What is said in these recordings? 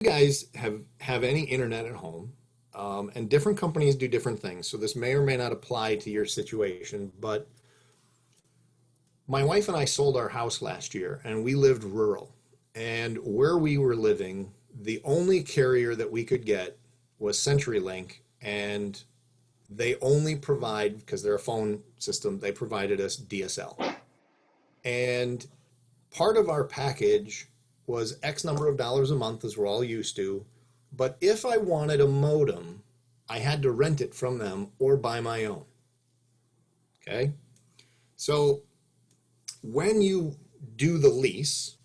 guys have any internet at home, and different companies do different things. So this may or may not apply to your situation, but my wife and I sold our house last year and we lived rural. And where we were living, the only carrier that we could get was CenturyLink, and they only provide, because they're a phone system, they provided us DSL. And part of our package was X number of dollars a month, as we're all used to. But if I wanted a modem, I had to rent it from them or buy my own. Okay? So when you do the lease,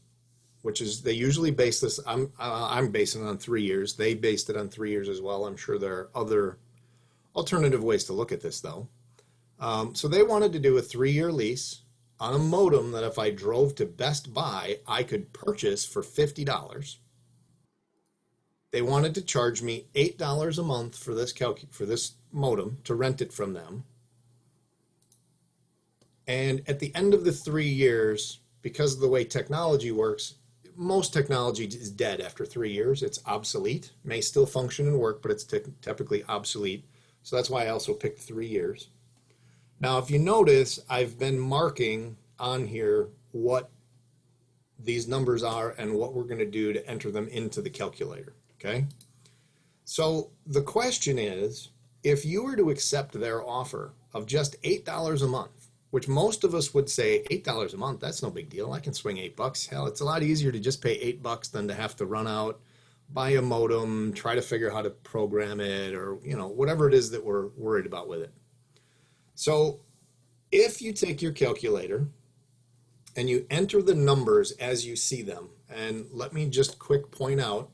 which is they usually base this, I'm basing it on 3 years. They based it on 3 years as well. I'm sure there are other alternative ways to look at this though. So they wanted to do a 3-year lease on a modem that if I drove to Best Buy, I could purchase for $50. They wanted to charge me $8 a month for this modem to rent it from them. And at the end of the 3 years, because of the way technology works, most technology is dead after 3 years. It's obsolete, may still function and work, but it's typically obsolete. So that's why I also picked 3 years. Now, if you notice, I've been marking on here what these numbers are and what we're going to do to enter them into the calculator, okay? So the question is, if you were to accept their offer of just $8 a month, which most of us would say $8 a month, that's no big deal. I can swing $8. Hell, it's a lot easier to just pay $8 than to have to run out, buy a modem, try to figure out how to program it, or whatever it is that we're worried about with it. So if you take your calculator and you enter the numbers as you see them, and let me just quick point out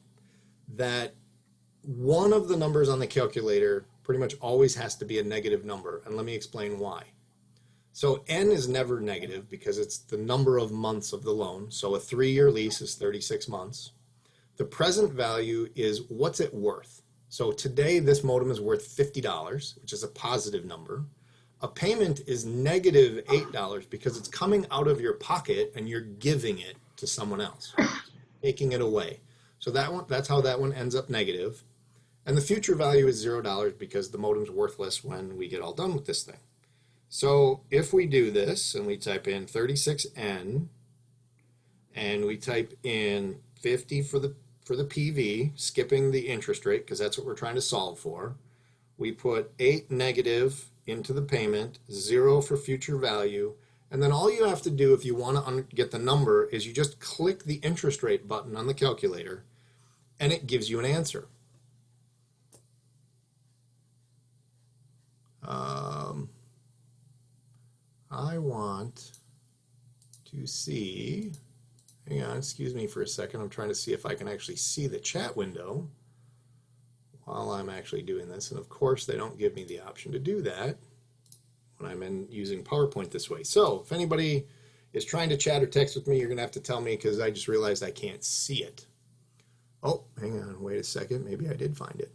that one of the numbers on the calculator pretty much always has to be a negative number, and let me explain why. So N is never negative because it's the number of months of the loan. So a 3-year lease is 36 months. The present value is what's it worth. So today this modem is worth $50, which is a positive number. A payment is negative $8 because it's coming out of your pocket and you're giving it to someone else, taking it away. So that's how that one ends up negative. And the future value is $0 because the modem's worthless when we get all done with this thing. So if we do this and we type in 36N and we type in 50 for the PV, skipping the interest rate because that's what we're trying to solve for, we put 8 negative into the payment, 0 for future value, and then all you have to do if you want to get the number is you just click the interest rate button on the calculator and it gives you an answer. I want to see, hang on, excuse me for a second. I'm trying to see if I can actually see the chat window while I'm actually doing this. And of course, they don't give me the option to do that when I'm using PowerPoint this way. So if anybody is trying to chat or text with me, you're going to have to tell me because I just realized I can't see it. Oh, hang on, wait a second. Maybe I did find it.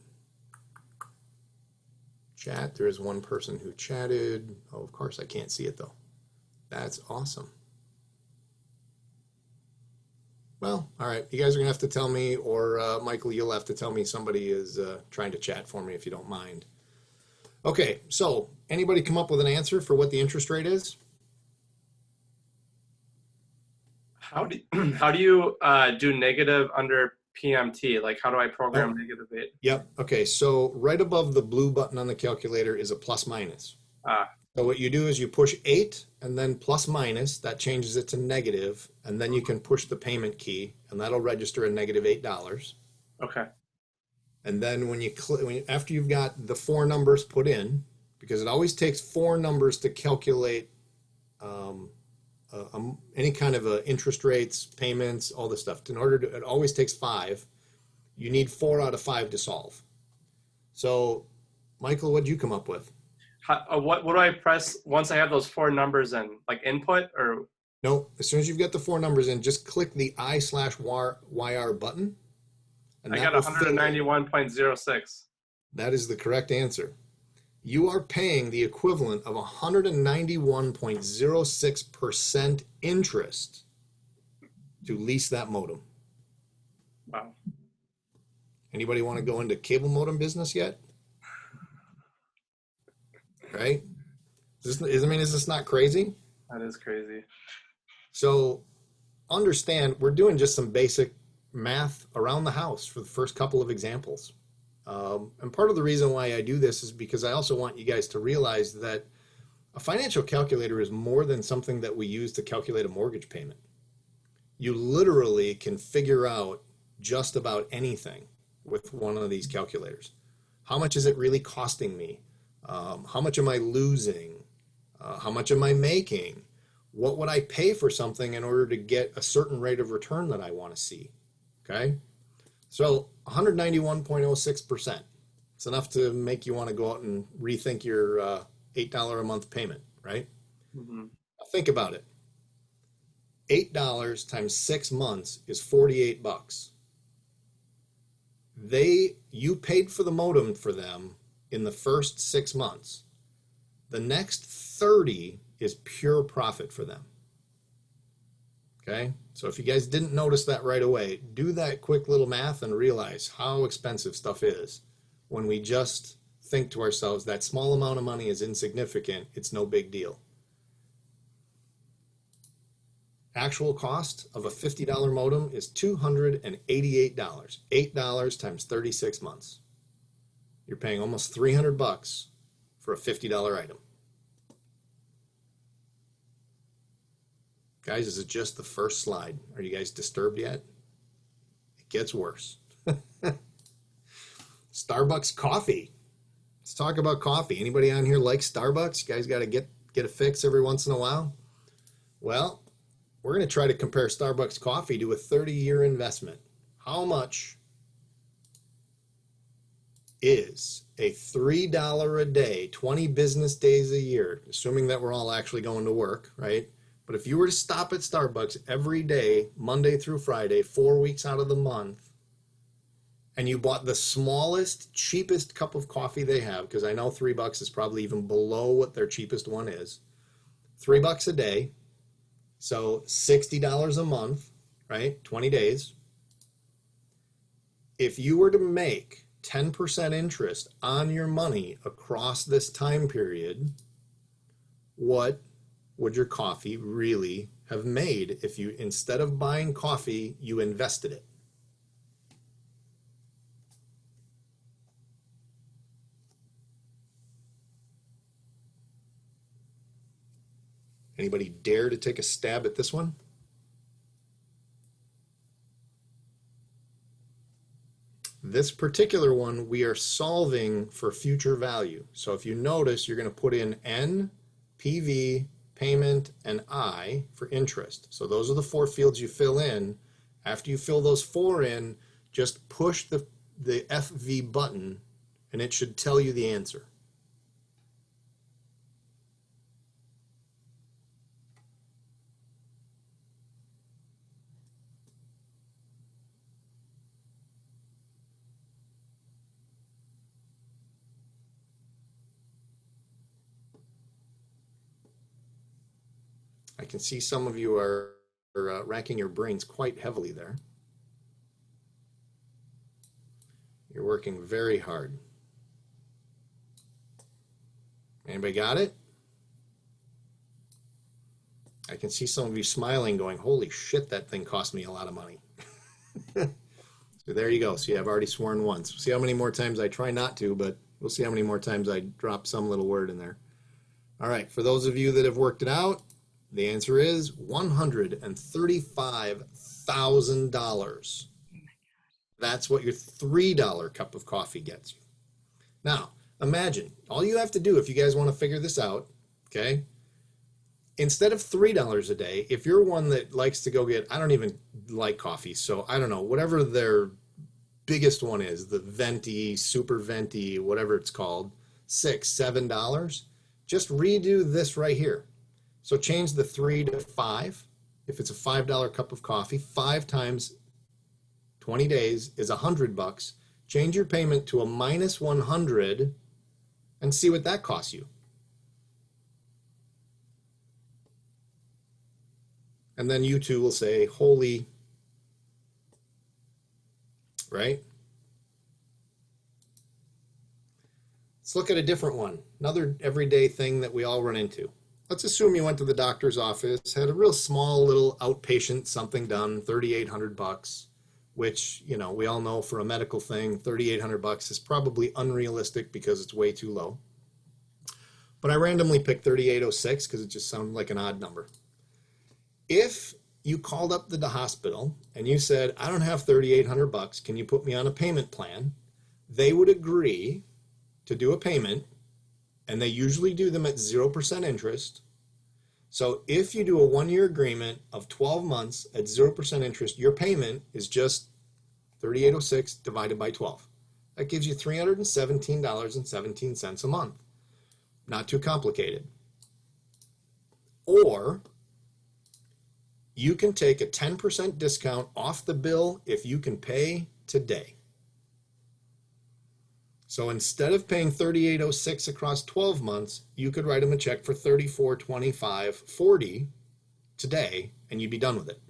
Chat, there is one person who chatted. Oh, of course, I can't see it though. That's awesome. Well, all right, you guys are gonna have to tell me, or Michael, you'll have to tell me somebody is trying to chat for me if you don't mind. Okay, so anybody come up with an answer for what the interest rate is? How do you do negative under PMT? Like, how do I program negative 8? Yep. Okay. So right above the blue button on the calculator is a plus minus. So what you do is you push 8 and then plus minus. That changes it to negative, and then you can push the payment key, and that'll register a negative $8. Okay. And then after you've got the 4 numbers put in, because it always takes 4 numbers to calculate any kind of interest rates, payments, all this stuff. It always takes 5. You need 4 out of 5 to solve. So, Michael, what'd you come up with? What do I press once I have those 4 numbers in? Like input or? No, as soon as you've got the 4 numbers in, just click the I/YR button. And I got 191.06. That is the correct answer. You are paying the equivalent of 191.06% interest to lease that modem. Wow. Anybody want to go into cable modem business yet? Right? Is this not crazy? That is crazy. So understand, we're doing just some basic math around the house for the first couple of examples. And part of the reason why I do this is because I also want you guys to realize that a financial calculator is more than something that we use to calculate a mortgage payment. You literally can figure out just about anything with one of these calculators. How much is it really costing me? How much am I losing? How much am I making? What would I pay for something in order to get a certain rate of return that I want to see? Okay, so 191.06%. It's enough to make you want to go out and rethink your $8 a month payment, right? Mm-hmm. Think about it. $8 times 6 months is $48. You paid for the modem for them in the first 6 months. The next 30 is pure profit for them. Okay, so if you guys didn't notice that right away, do that quick little math and realize how expensive stuff is when we just think to ourselves that small amount of money is insignificant, it's no big deal. Actual cost of a $50 modem is $288. $8 times 36 months. You're paying almost $300 for a $50 item. Guys, this is just the first slide. Are you guys disturbed yet? It gets worse. Starbucks coffee. Let's talk about coffee. Anybody on here like Starbucks? You guys got to get a fix every once in a while? Well, we're going to try to compare Starbucks coffee to a 30-year investment. How much is a $3 a day, 20 business days a year, assuming that we're all actually going to work, right? But if you were to stop at Starbucks every day, Monday through Friday, 4 weeks out of the month, and you bought the smallest, cheapest cup of coffee they have, because I know $3 is probably even below what their cheapest one is, $3 a day, so $60 a month, right? 20 days. If you were to make 10% interest on your money across this time period, what would your coffee really have made if you, instead of buying coffee, you invested it? Anybody dare to take a stab at this one? This particular one, we are solving for future value. So if you notice, you're going to put in N, PV, payment, and I for interest. So those are the 4 fields you fill in. After you fill those 4 in, just push the FV button and it should tell you the answer. I can see some of you are racking your brains quite heavily there. You're working very hard. Anybody got it? I can see some of you smiling going, holy shit, that thing cost me a lot of money. So there you go. See, I've already sworn once. See how many more times I try not to, but we'll see how many more times I drop some little word in there. All right, for those of you that have worked it out, the answer is $135,000. That's what your $3 cup of coffee gets you. Now, imagine, all you have to do if you guys want to figure this out, okay, instead of $3 a day, if you're one that likes to go get, I don't even like coffee, so I don't know, whatever their biggest one is, the venti, super venti, whatever it's called, $6, $7, just redo this right here. So change the 3 to 5. If it's a $5 cup of coffee, 5 times 20 days is $100. Change your payment to a minus 100 and see what that costs you. And then you two will say, holy, right? Let's look at a different one. Another everyday thing that we all run into. Let's assume you went to the doctor's office, had a real small little outpatient something done, $3,800, which, you know, we all know for a medical thing, $3,800 is probably unrealistic because it's way too low. But I randomly picked 3,806 because it just sounded like an odd number. If you called up the hospital and you said, I don't have $3,800, can you put me on a payment plan? They would agree to do a payment, and they usually do them at 0% interest. So if you do a 1-year agreement of 12 months at 0% interest, your payment is just 3,806 divided by 12. That gives you $317.17 a month. Not too complicated. Or you can take a 10% discount off the bill if you can pay today. So instead of paying $3,806 across 12 months, you could write them a check for $3,425.40 today, and you'd be done with it.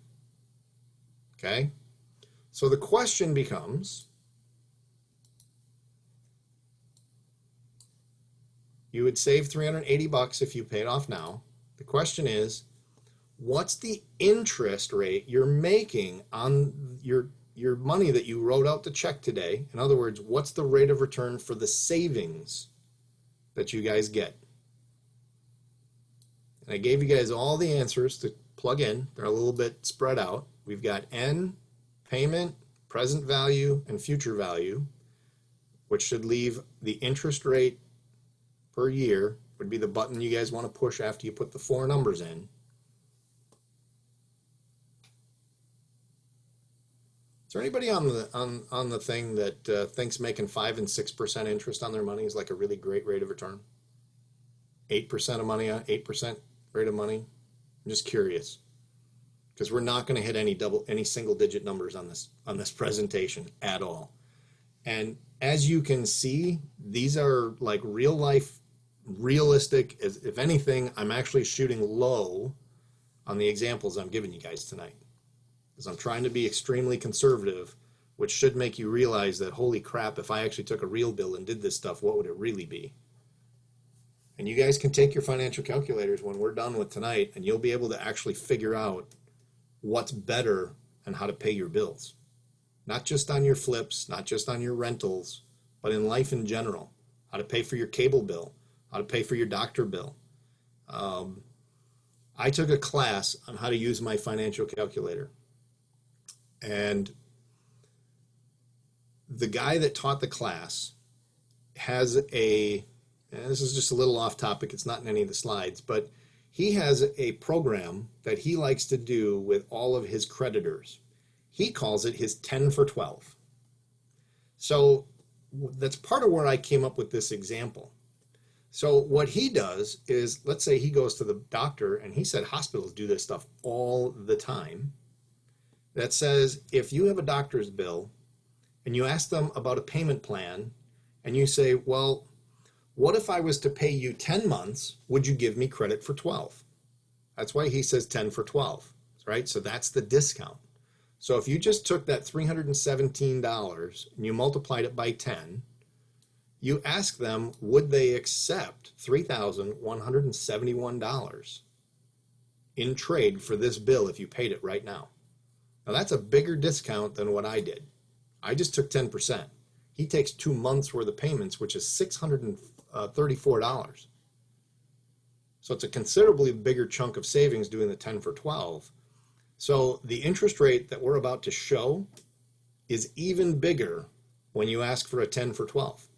Okay? So the question becomes, you would save $380 if you pay it off now. The question is, what's the interest rate you're making on your money that you wrote out the check today? In other words, what's the rate of return for the savings that you guys get? And I gave you guys all the answers to plug in. They're a little bit spread out. We've got N, payment, present value, and future value, which should leave the interest rate per year, would be the button you guys want to push after you put the 4 numbers in. Is there anybody on the thing that thinks making 5 and 6% interest on their money is like a really great rate of return? 8% of money, 8% rate of money. I'm just curious, because we're not going to hit any single digit numbers on this presentation at all. And as you can see, these are like real life, realistic. If anything, I'm actually shooting low on the examples I'm giving you guys tonight, because I'm trying to be extremely conservative, which should make you realize that, holy crap, if I actually took a real bill and did this stuff, what would it really be? And you guys can take your financial calculators when we're done with tonight, and you'll be able to actually figure out what's better and how to pay your bills. Not just on your flips, not just on your rentals, but in life in general. How to pay for your cable bill, how to pay for your doctor bill. I took a class on how to use my financial calculator. And the guy that taught the class has and this is just a little off topic, it's not in any of the slides, but he has a program that he likes to do with all of his creditors. He calls it his 10 for 12. So that's part of where I came up with this example. So what he does is, let's say he goes to the doctor, and he said hospitals do this stuff all the time. That says, if you have a doctor's bill and you ask them about a payment plan and you say, well, what if I was to pay you 10 months, would you give me credit for 12? That's why he says 10 for 12, right? So that's the discount. So if you just took that $317 and you multiplied it by 10, you ask them, would they accept $3,171 in trade for this bill if you paid it right now? Now that's a bigger discount than what I did. I just took 10%. He takes 2 months worth of payments, which is $634. So it's a considerably bigger chunk of savings doing the 10 for 12. So the interest rate that we're about to show is even bigger when you ask for a 10 for 12.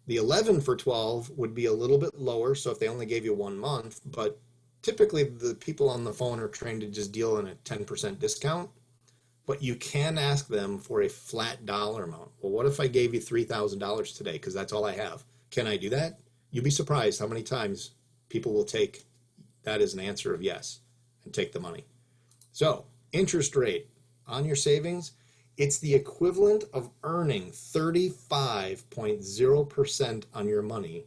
The 11 for 12 would be a little bit lower, so if they only gave you 1 month, but typically the people on the phone are trained to just deal in a 10% discount, but you can ask them for a flat dollar amount. Well, what if I gave you $3,000 today because that's all I have? Can I do that? You'd be surprised how many times people will take that as an answer of yes and take the money. So interest rate on your savings, it's the equivalent of earning 35.0% on your money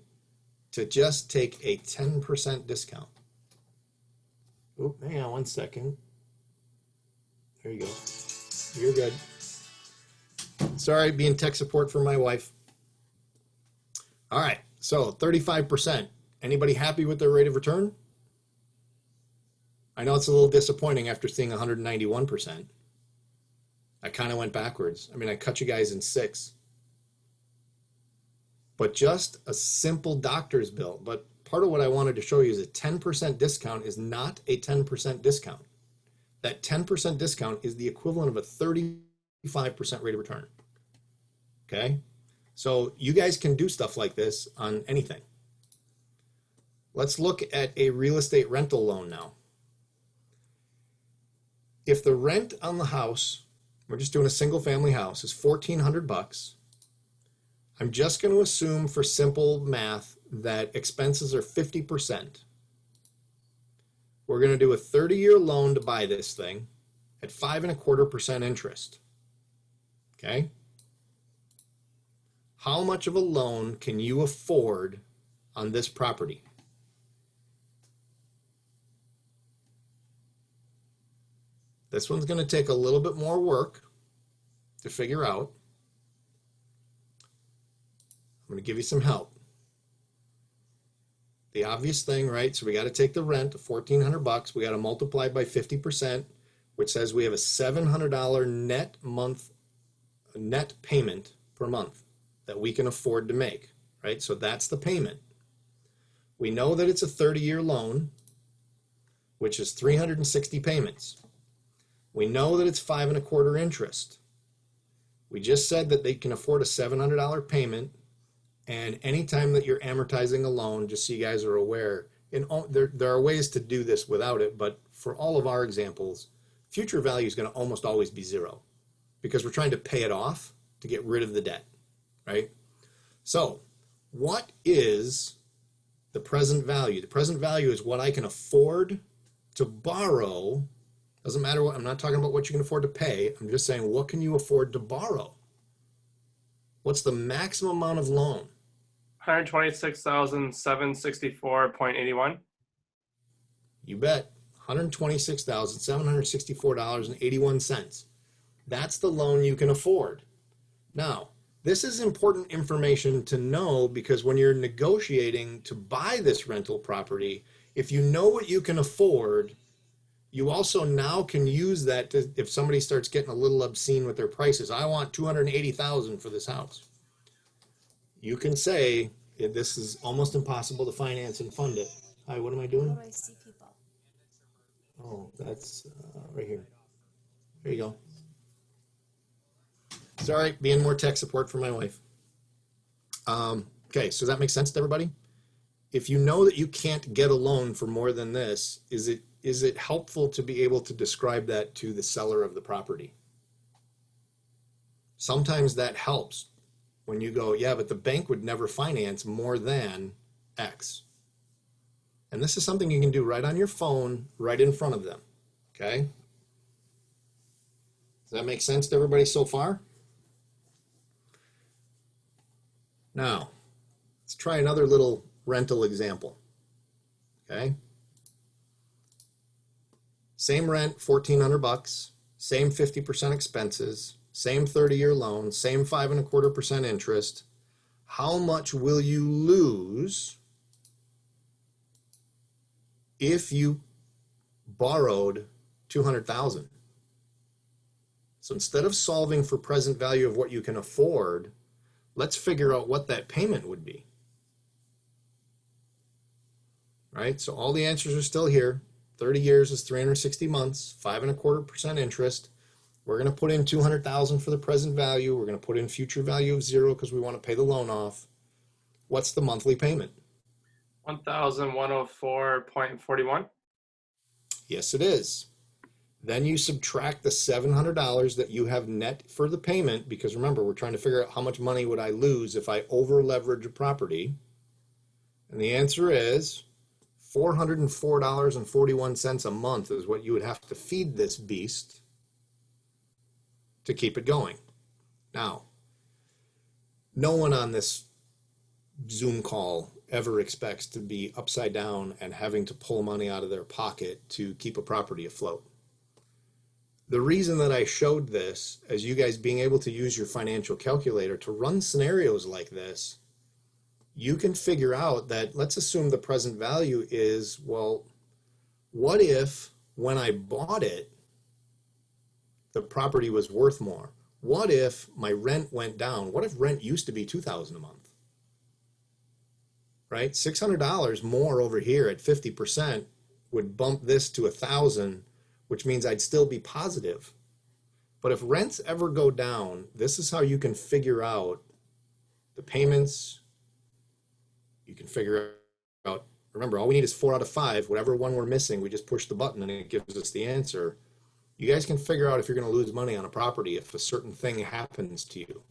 to just take a 10% discount. Oh, hang on 1 second. There you go. You're good. Sorry, being tech support for my wife. All right, so 35%. Anybody happy with their rate of return? I know it's a little disappointing after seeing 191%. I kind of went backwards. I mean, I cut you guys in six. But just a simple doctor's bill. But part of what I wanted to show you is a 10% discount is not a 10% discount. That 10% discount is the equivalent of a 35% rate of return. Okay? So you guys can do stuff like this on anything. Let's look at a real estate rental loan now. If the rent on the house, we're just doing a single family house, is $1,400, I'm just going to assume for simple math that expenses are 50%. We're going to do a 30-year loan to buy this thing at 5.25% interest. Okay? How much of a loan can you afford on this property? This one's going to take a little bit more work to figure out. I'm going to give you some help. The obvious thing, right? So we got to take the rent of $1,400. We got to multiply by 50%, which says we have a $700 net payment per month that we can afford to make, right? So that's the payment. We know that it's a 30-year loan, which is 360 payments. We know that it's 5.25% interest. We just said that they can afford a $700 payment, and anytime that you're amortizing a loan, just so you guys are aware, there are ways to do this without it, but for all of our examples, future value is going to almost always be zero because we're trying to pay it off to get rid of the debt, right? So what is the present value? The present value is what I can afford to borrow. Doesn't matter what, I'm not talking about what you can afford to pay. I'm just saying, what can you afford to borrow? What's the maximum amount of loan? $126,764.81. You bet. $126,764.81. That's the loan you can afford. Now, this is important information to know because when you're negotiating to buy this rental property, if you know what you can afford, you also now can use that to, if somebody starts getting a little obscene with their prices. I want $280,000 for this house. You can say this is almost impossible to finance and fund it. Hi, what am I doing? How do I see people? Oh, that's right here. There you go. Sorry, being more tech support for my wife. Okay, so that makes sense to everybody? If you know that you can't get a loan for more than this, is it helpful to be able to describe that to the seller of the property? Sometimes that helps when you go, yeah, but the bank would never finance more than X. And this is something you can do right on your phone, right in front of them, okay? Does that make sense to everybody so far? Now, let's try another little rental example, okay? Same rent, $1,400, same 50% expenses, same 30-year loan, same 5.25% interest. How much will you lose if you borrowed $200,000? So instead of solving for present value of what you can afford, let's figure out what that payment would be. Right? So all the answers are still here. 30 years is 360 months, 5.25% interest. We're going to put in $200,000 for the present value. We're going to put in future value of zero because we want to pay the loan off. What's the monthly payment? $1,104.41. Yes, it is. Then you subtract the $700 that you have net for the payment, because remember, we're trying to figure out how much money would I lose if I over leverage a property. And the answer is $404.41 a month is what you would have to feed this beast to keep it going. Now, no one on this Zoom call ever expects to be upside down and having to pull money out of their pocket to keep a property afloat. The reason that I showed this as you guys being able to use your financial calculator to run scenarios like this, you can figure out that, let's assume the present value is, well, what if when I bought it, the property was worth more? What if my rent went down? What if rent used to be $2,000 a month? Right? $600 more over here at 50% would bump this to $1,000, which means I'd still be positive. But if rents ever go down, this is how you can figure out the payments. You can figure out, remember, all we need is 4 out of 5. Whatever one we're missing, we just push the button and it gives us the answer. You guys can figure out if you're going to lose money on a property if a certain thing happens to you.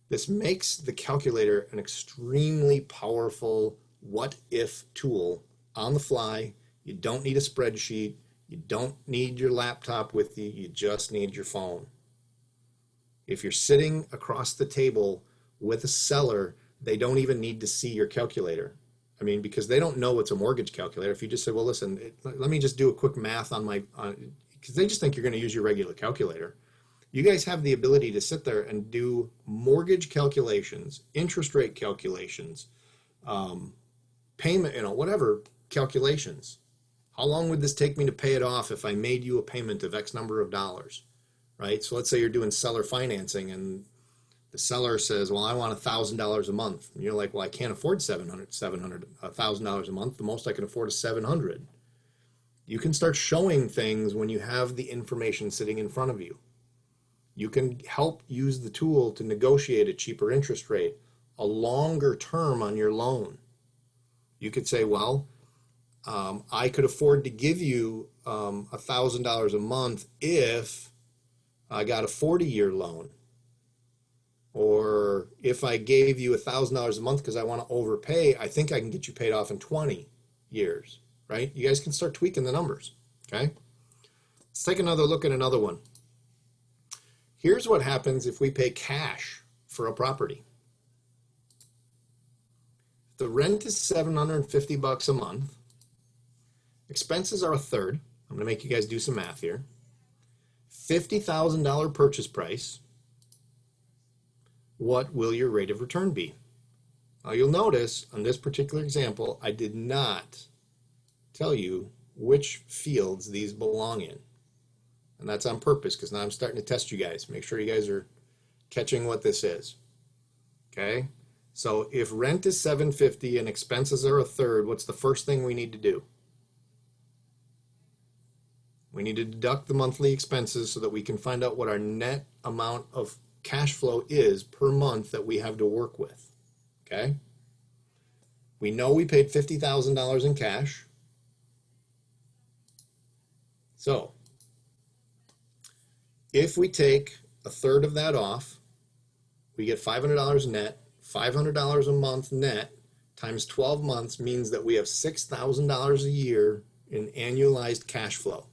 This makes the calculator an extremely powerful what-if tool on the fly. You don't need a spreadsheet. You don't need your laptop with you. You just need your phone. If you're sitting across the table with a seller, they don't even need to see your calculator. I mean, because they don't know it's a mortgage calculator. If you just say, well, listen, let me just do a quick math on my, because they just think you're going to use your regular calculator. You guys have the ability to sit there and do mortgage calculations, interest rate calculations, payment, whatever calculations. How long would this take me to pay it off if I made you a payment of X number of dollars, right? So let's say you're doing seller financing and the seller says, well, I want $1,000 a month. And you're like, well, I can't afford $1,000 a month. The most I can afford is $700. You can start showing things when you have the information sitting in front of you. You can help use the tool to negotiate a cheaper interest rate, a longer term on your loan. You could say, well, I could afford to give you $1,000 a month if I got a 40-year loan. Or if I gave you $1,000 a month because I want to overpay, I think I can get you paid off in 20 years, right? You guys can start tweaking the numbers, okay? Let's take another look at another one. Here's what happens if we pay cash for a property. The rent is $750 a month. Expenses are a third. I'm going to make you guys do some math here. $50,000 purchase price. What will your rate of return be? Now you'll notice on this particular example, I did not tell you which fields these belong in. And that's on purpose because now I'm starting to test you guys. Make sure you guys are catching what this is. Okay? So if rent is $750 and expenses are a third, what's the first thing we need to do? We need to deduct the monthly expenses so that we can find out what our net amount of cash flow is per month that we have to work with. Okay? We know we paid $50,000 in cash. So if we take a third of that off, we get $500 net. $500 a month net times 12 months means that we have $6,000 a year in annualized cash flow.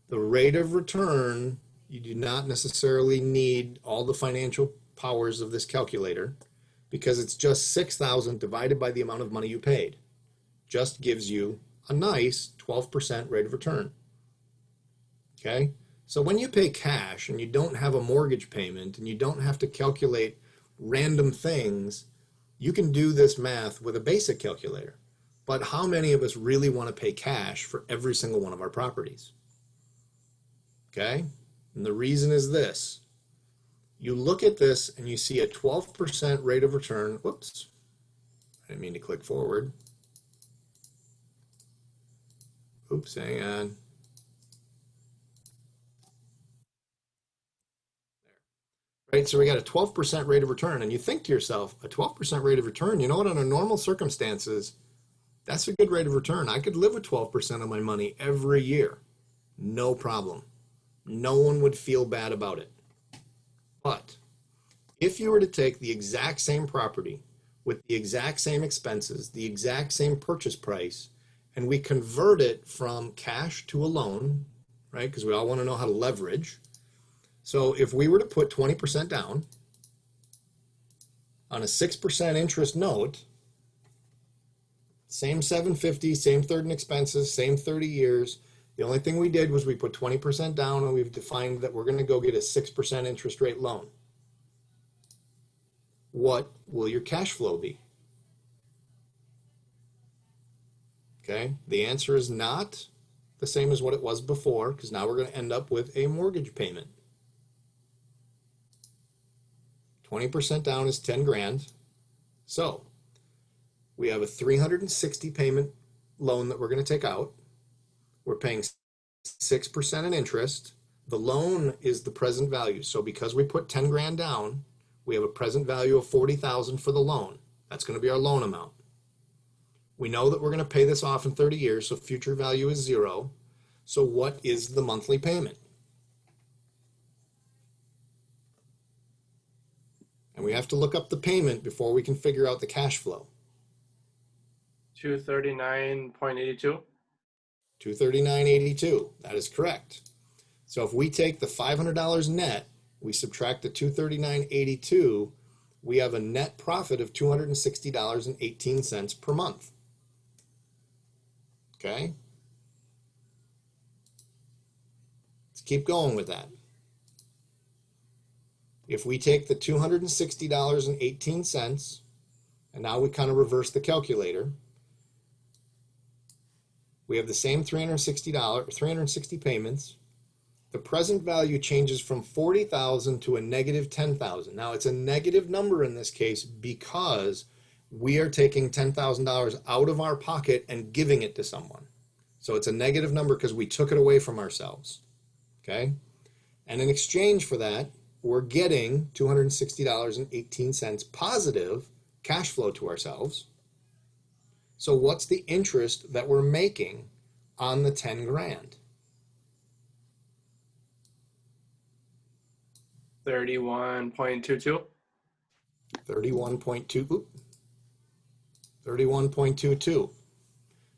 The rate of return, you do not necessarily need all the financial powers of this calculator because it's just 6,000 divided by the amount of money you paid. Just gives you a nice 12% rate of return. Okay? So when you pay cash and you don't have a mortgage payment and you don't have to calculate random things, you can do this math with a basic calculator. But how many of us really want to pay cash for every single one of our properties? Okay? And the reason is this. You look at this and you see a 12% rate of return. Whoops. I didn't mean to click forward. Oops, hang on. Right, so we got a 12% rate of return, and you think to yourself, a 12% rate of return, you know what, under normal circumstances, that's a good rate of return. I could live with 12% of my money every year. No problem. No one would feel bad about it. But if you were to take the exact same property with the exact same expenses, the exact same purchase price, and we convert it from cash to a loan, right, because we all want to know how to leverage. So if we were to put 20% down on a 6% interest note, same 750, same third in expenses, same 30 years. The only thing we did was we put 20% down and we've defined that we're going to go get a 6% interest rate loan. what will your cash flow be? Okay, the answer is not the same as what it was before, because now we're going to end up with a mortgage payment. 20% down is 10 grand. So we have a 360 payment loan that we're going to take out. We're paying 6% in interest. The loan is the present value. So because we put 10 grand down, we have a present value of 40,000 for the loan. That's going to be our loan amount. We know that we're going to pay this off in 30 years, so future value is 0. So what is the monthly payment? And we have to look up the payment before we can figure out the cash flow. 239.82. 239.82. That is correct. So if we take the $500 net, we subtract the 239.82, we have a net profit of $260.18 per month. Okay? Let's keep going with that. If we take the $260.18, and now we kind of reverse the calculator, we have the same $360 payments. The present value changes from 40,000 to a negative 10,000. Now it's a negative number in this case because we are taking $10,000 out of our pocket and giving it to someone. So it's a negative number because we took it away from ourselves. Okay? And in exchange for that, we're getting $260.18 positive cash flow to ourselves. So what's the interest that we're making on the 10 grand? 31.22. 31.22.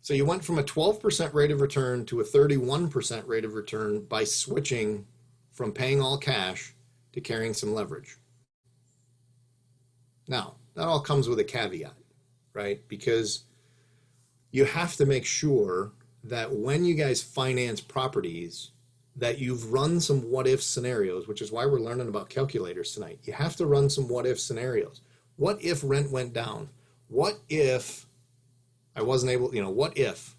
So you went from a 12% rate of return to a 31% rate of return by switching from paying all cash to carrying some leverage. Now, that all comes with a caveat, right? Because you have to make sure that when you guys finance properties, that you've run some what-if scenarios, which is why we're learning about calculators tonight. You have to run some what-if scenarios. What if rent went down? What if I wasn't able, what if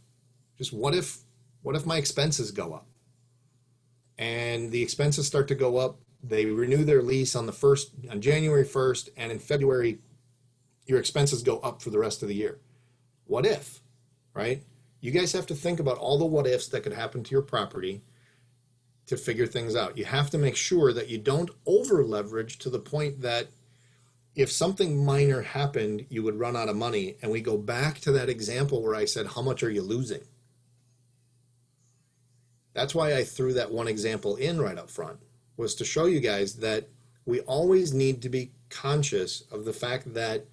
my expenses go up? And the expenses start to go up. They renew their lease on January 1st, and in February, your expenses go up for the rest of the year. What if, right? You guys have to think about all the what ifs that could happen to your property to figure things out. You have to make sure that you don't over leverage to the point that if something minor happened, you would run out of money. And we go back to that example where I said, how much are you losing? That's why I threw that one example in right up front, was to show you guys that we always need to be conscious of the fact that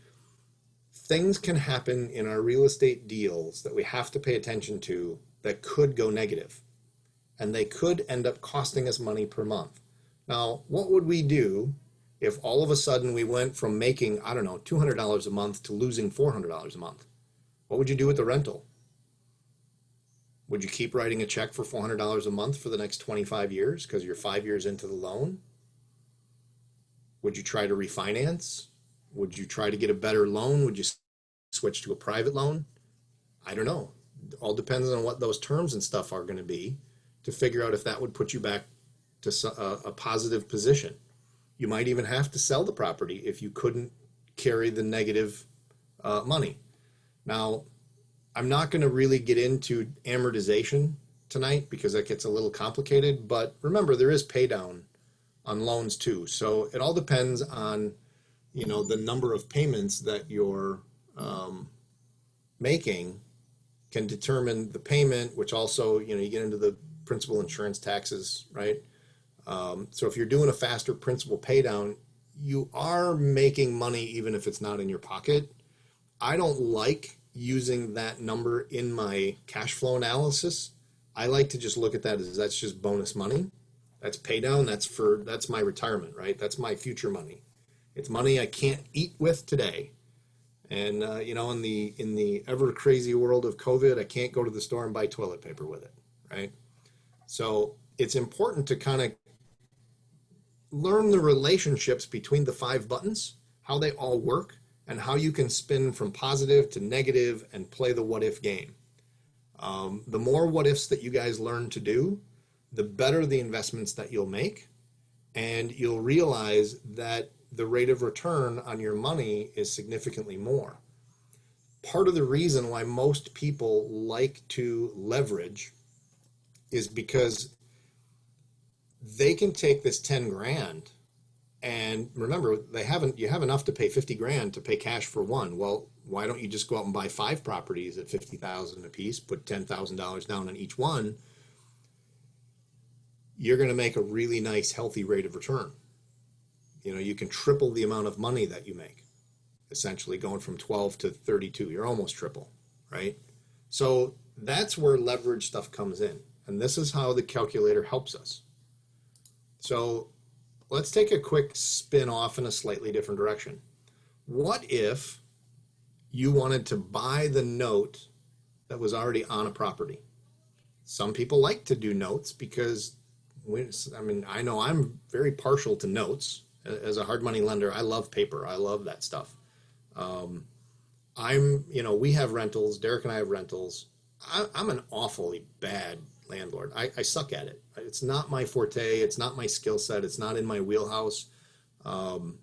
things can happen in our real estate deals that we have to pay attention to that could go negative. And they could end up costing us money per month. Now, what would we do if all of a sudden we went from making, $200 a month to losing $400 a month? What would you do with the rental? Would you keep writing a check for $400 a month for the next 25 years because you're 5 years into the loan? Would you try to refinance? Would you try to get a better loan? Would you switch to a private loan? I don't know. It all depends on what those terms and stuff are going to be to figure out if that would put you back to a positive position. You might even have to sell the property if you couldn't carry the negative money. Now, I'm not going to really get into amortization tonight because that gets a little complicated, but remember, there is pay down on loans too. So it all depends on, the number of payments that you're making can determine the payment, which also, you get into the principal insurance taxes, right? So if you're doing a faster principal pay down, you are making money even if it's not in your pocket. I don't like using that number in my cash flow analysis. I like to just look at that as that's just bonus money. That's pay down. That's my retirement, right? That's my future money. It's money I can't eat with today. And in the ever crazy world of COVID, I can't go to the store and buy toilet paper with it, right? So it's important to kind of learn the relationships between the 5 buttons. how they all work, and how you can spin from positive to negative and play the what if game. The more what ifs that you guys learn to do, the better the investments that you'll make. And you'll realize that the rate of return on your money is significantly more. Part of the reason why most people like to leverage is because they can take this 10 grand, and remember, you have enough to pay 50 grand to pay cash for one. Well, why don't you just go out and buy 5 properties at 50,000 a piece, put $10,000 down on each one? You're going to make a really nice, healthy rate of return. You can triple the amount of money that you make, essentially going from 12 to 32. You're almost triple, right? So that's where leverage stuff comes in. And this is how the calculator helps us. So let's take a quick spin off in a slightly different direction. What if you wanted to buy the note that was already on a property? Some people like to do notes because, I know I'm very partial to notes. As a hard money lender, I love paper. I love that stuff. We have rentals. Derek and I have rentals. I'm an awfully bad landlord. I suck at it. It's not my forte. It's not my skill set. It's not in my wheelhouse. I'm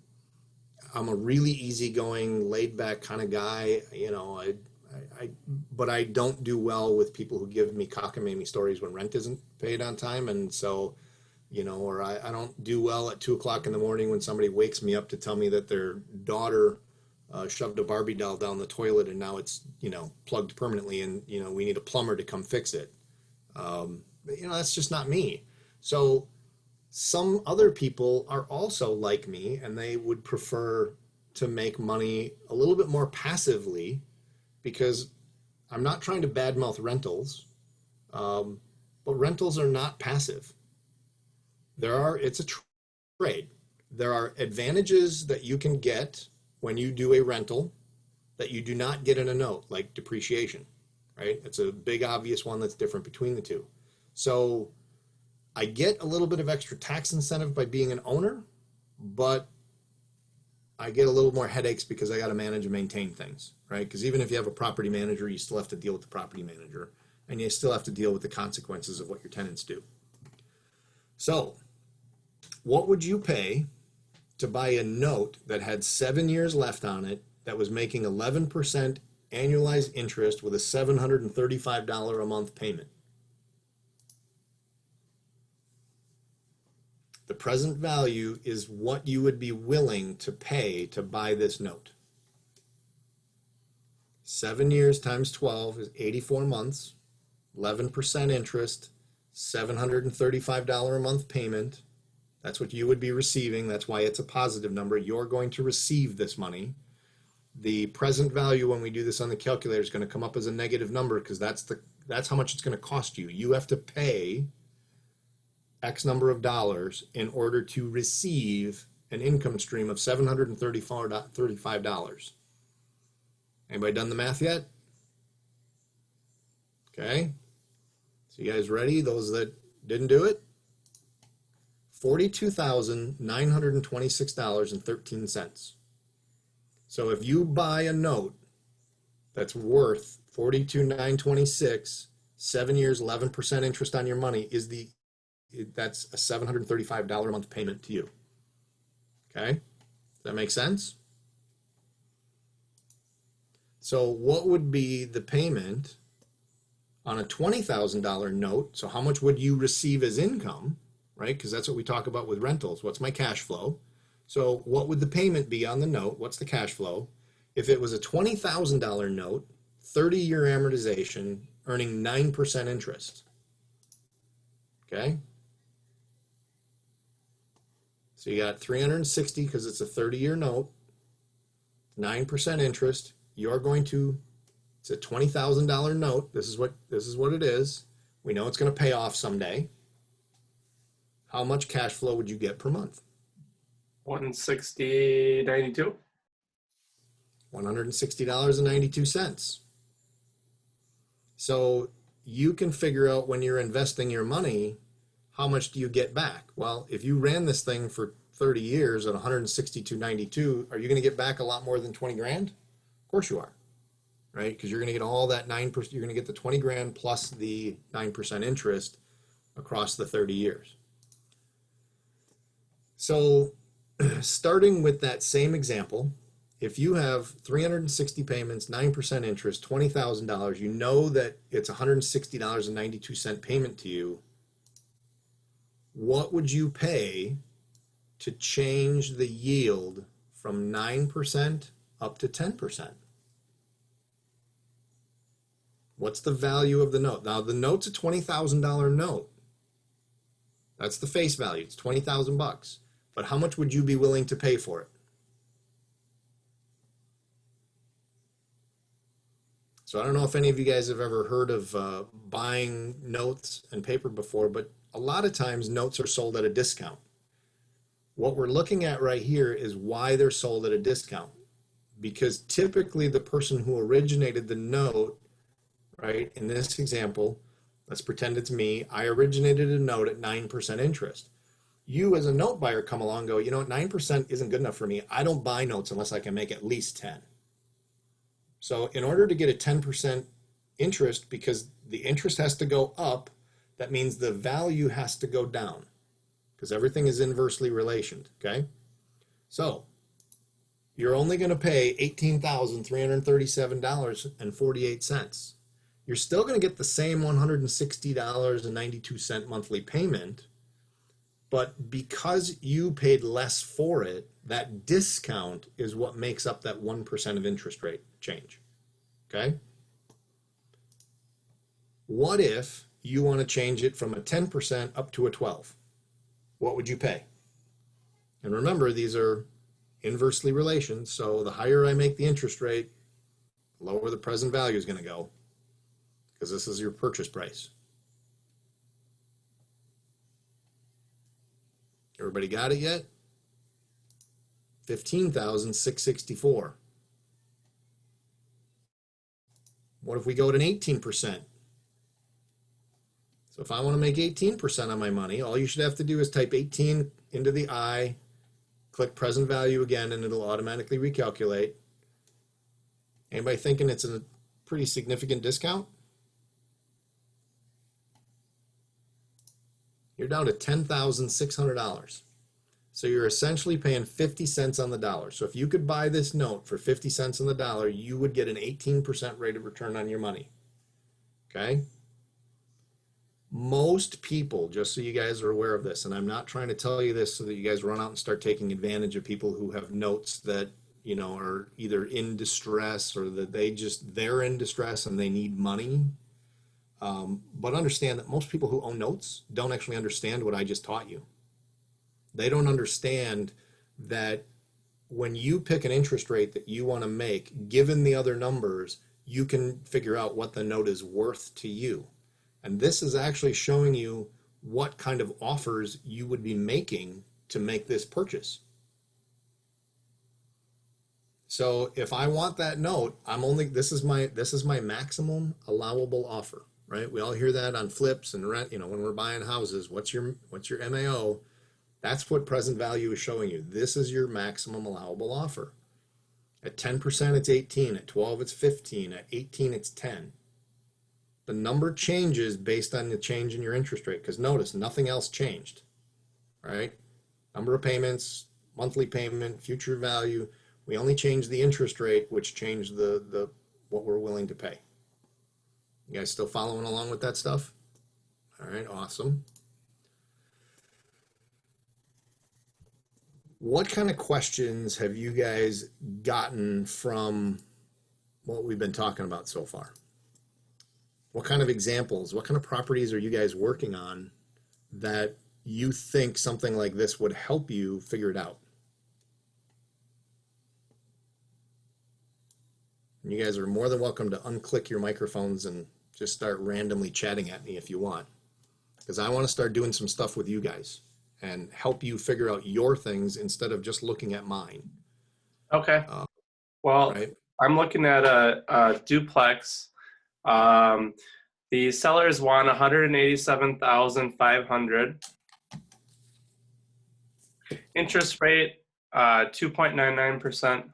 a really easygoing, laid back kind of guy. But I don't do well with people who give me cockamamie stories when rent isn't paid on time. And so, or I don't do well at 2 o'clock in the morning when somebody wakes me up to tell me that their daughter shoved a Barbie doll down the toilet and now it's, plugged permanently and, we need a plumber to come fix it. That's just not me. So some other people are also like me, and they would prefer to make money a little bit more passively, because I'm not trying to badmouth rentals, but rentals are not passive. It's a trade. There are advantages that you can get when you do a rental that you do not get in a note, like depreciation, right? It's a big obvious one that's different between the two. So I get a little bit of extra tax incentive by being an owner, but I get a little more headaches because I got to manage and maintain things, right? Because even if you have a property manager, you still have to deal with the property manager, and you still have to deal with the consequences of what your tenants do. So what would you pay to buy a note that had 7 years left on it, that was making 11% annualized interest with a $735 a month payment? The present value is what you would be willing to pay to buy this note. 7 years times 12 is 84 months, 11% interest, $735 a month payment. That's what you would be receiving. That's why it's a positive number. You're going to receive this money. The present value, when we do this on the calculator, is going to come up as a negative number, because that's how much it's going to cost you. You have to pay X number of dollars in order to receive an income stream of $735. Anybody done the math yet? Okay. So you guys ready? Those that didn't do it? $42,926.13. So if you buy a note that's worth $42,926, 7 years, 11% interest on your money, that's a $735 a month payment to you. Okay? Does that make sense? So what would be the payment on a $20,000 note? So how much would you receive as income, right? Because that's what we talk about with rentals. What's my cash flow? So what would the payment be on the note? What's the cash flow? If it was a $20,000 note, 30-year amortization, earning 9% interest. Okay? So you got 360 because it's a 30-year note, 9% interest. It's a $20,000 note. This is what it is. We know it's going to pay off someday. How much cash flow would you get per month? $160.92. $160.92. So you can figure out, when you're investing your money, how much do you get back? Well, if you ran this thing for 30 years at 162.92, are you going to get back a lot more than 20 grand? Of course you are, right? Because you're going to get all that 9%, you're going to get the 20 grand plus the 9% interest across the 30 years. So starting with that same example, if you have 360 payments, 9% interest, $20,000, you know that it's $160.92 payment to you. What would you pay to change the yield from 9% up to 10%? What's the value of the note? Now, the note's a $20,000 note. That's the face value. It's 20,000 bucks. But how much would you be willing to pay for it? So I don't know if any of you guys have ever heard of buying notes and paper before, but a lot of times notes are sold at a discount. What we're looking at right here is why they're sold at a discount. Because typically the person who originated the note, right, in this example, let's pretend it's me, I originated a note at 9% interest. You as a note buyer come along and go, you know what, 9% isn't good enough for me. I don't buy notes unless I can make at least 10. So in order to get a 10% interest, because the interest has to go up, that means the value has to go down because everything is inversely relationed, okay? So you're only going to pay $18,337.48. You're still going to get the same $160.92 monthly payment, but because you paid less for it, that discount is what makes up that 1% of interest rate change, okay? What if you want to change it from a 10% up to a 12? What would you pay? And remember, these are inversely relations, so the higher I make the interest rate, the lower the present value is going to go, because this is your purchase price. Everybody got it yet? 15,664. What if we go at an 18%? So if I want to make 18% on my money, all you should have to do is type 18 into the I, click present value again, and it'll automatically recalculate. Anybody thinking it's a pretty significant discount? You're down to $10,600. So you're essentially paying 50 cents on the dollar. So if you could buy this note for 50 cents on the dollar, you would get an 18% rate of return on your money. Okay? Most people, just so you guys are aware of this, and I'm not trying to tell you this so that you guys run out and start taking advantage of people who have notes that, you know, are either in distress or that they're in distress and they need money. But understand that most people who own notes don't actually understand what I just taught you. They don't understand that when you pick an interest rate that you want to make, given the other numbers, you can figure out what the note is worth to you. And this is actually showing you what kind of offers you would be making to make this purchase. So if I want that note, this is my maximum allowable offer, right? We all hear that on flips and rent, you know, when we're buying houses, what's your MAO? That's what present value is showing you. This is your maximum allowable offer. At 10%, it's 18. At 12, it's 15. At 18, it's 10. The number changes based on the change in your interest rate, because notice, nothing else changed, right? Number of payments, monthly payment, future value. We only changed the interest rate, which changed the what we're willing to pay. You guys still following along with that stuff? All right, awesome. What kind of questions have you guys gotten from what we've been talking about so far? What kind of examples, what kind of properties are you guys working on that you think something like this would help you figure it out? And you guys are more than welcome to unclick your microphones and just start randomly chatting at me if you want, because I want to start doing some stuff with you guys and help you figure out your things instead of just looking at mine. Okay. Well, right? I'm looking at a duplex. The sellers want $187,500. Interest rate, 2.99%.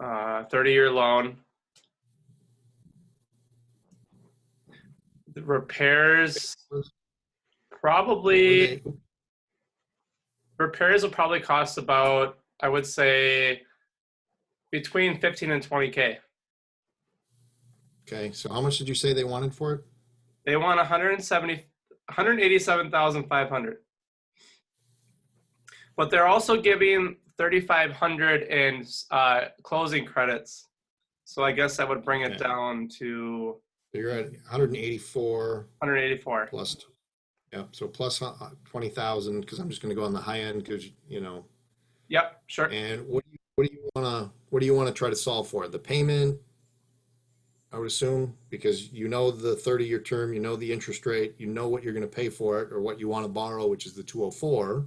30-year loan. The repairs probably repairs will probably cost about, I would say, between 15 and 20K. Okay, so how much did you say they wanted for it? They want 187,500. But they're also giving 3,500 in closing credits. So I guess that would bring it down to. So you're at 184. 184 plus, yeah. So plus 20,000 because I'm just going to go on the high end because you know. Yep, sure. And what do you want to try to solve for? The payment, I would assume, because you know the 30-year term, you know the interest rate, you know what you're going to pay for it or what you want to borrow, which is the 204.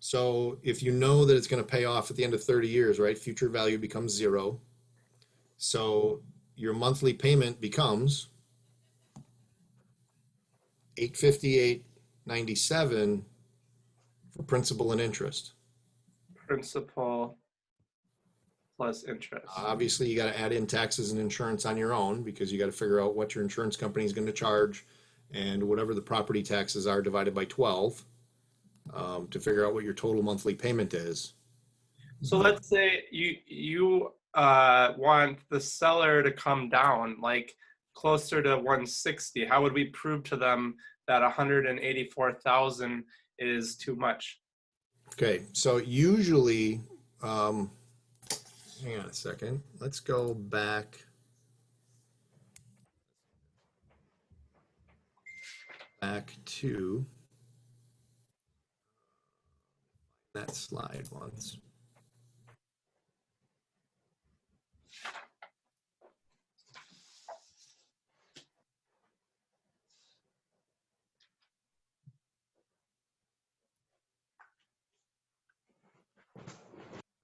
So if you know that it's going to pay off at the end of 30 years, right, future value becomes zero. So your monthly payment becomes $858.97 for principal and interest. Principal plus interest. Obviously, you got to add in taxes and insurance on your own because you got to figure out what your insurance company is going to charge and whatever the property taxes are divided by 12 to figure out what your total monthly payment is. So let's say you want the seller to come down like closer to 160. How would we prove to them that 184,000 is too much? Okay, so usually, hang on a second. Let's go back to that slide once.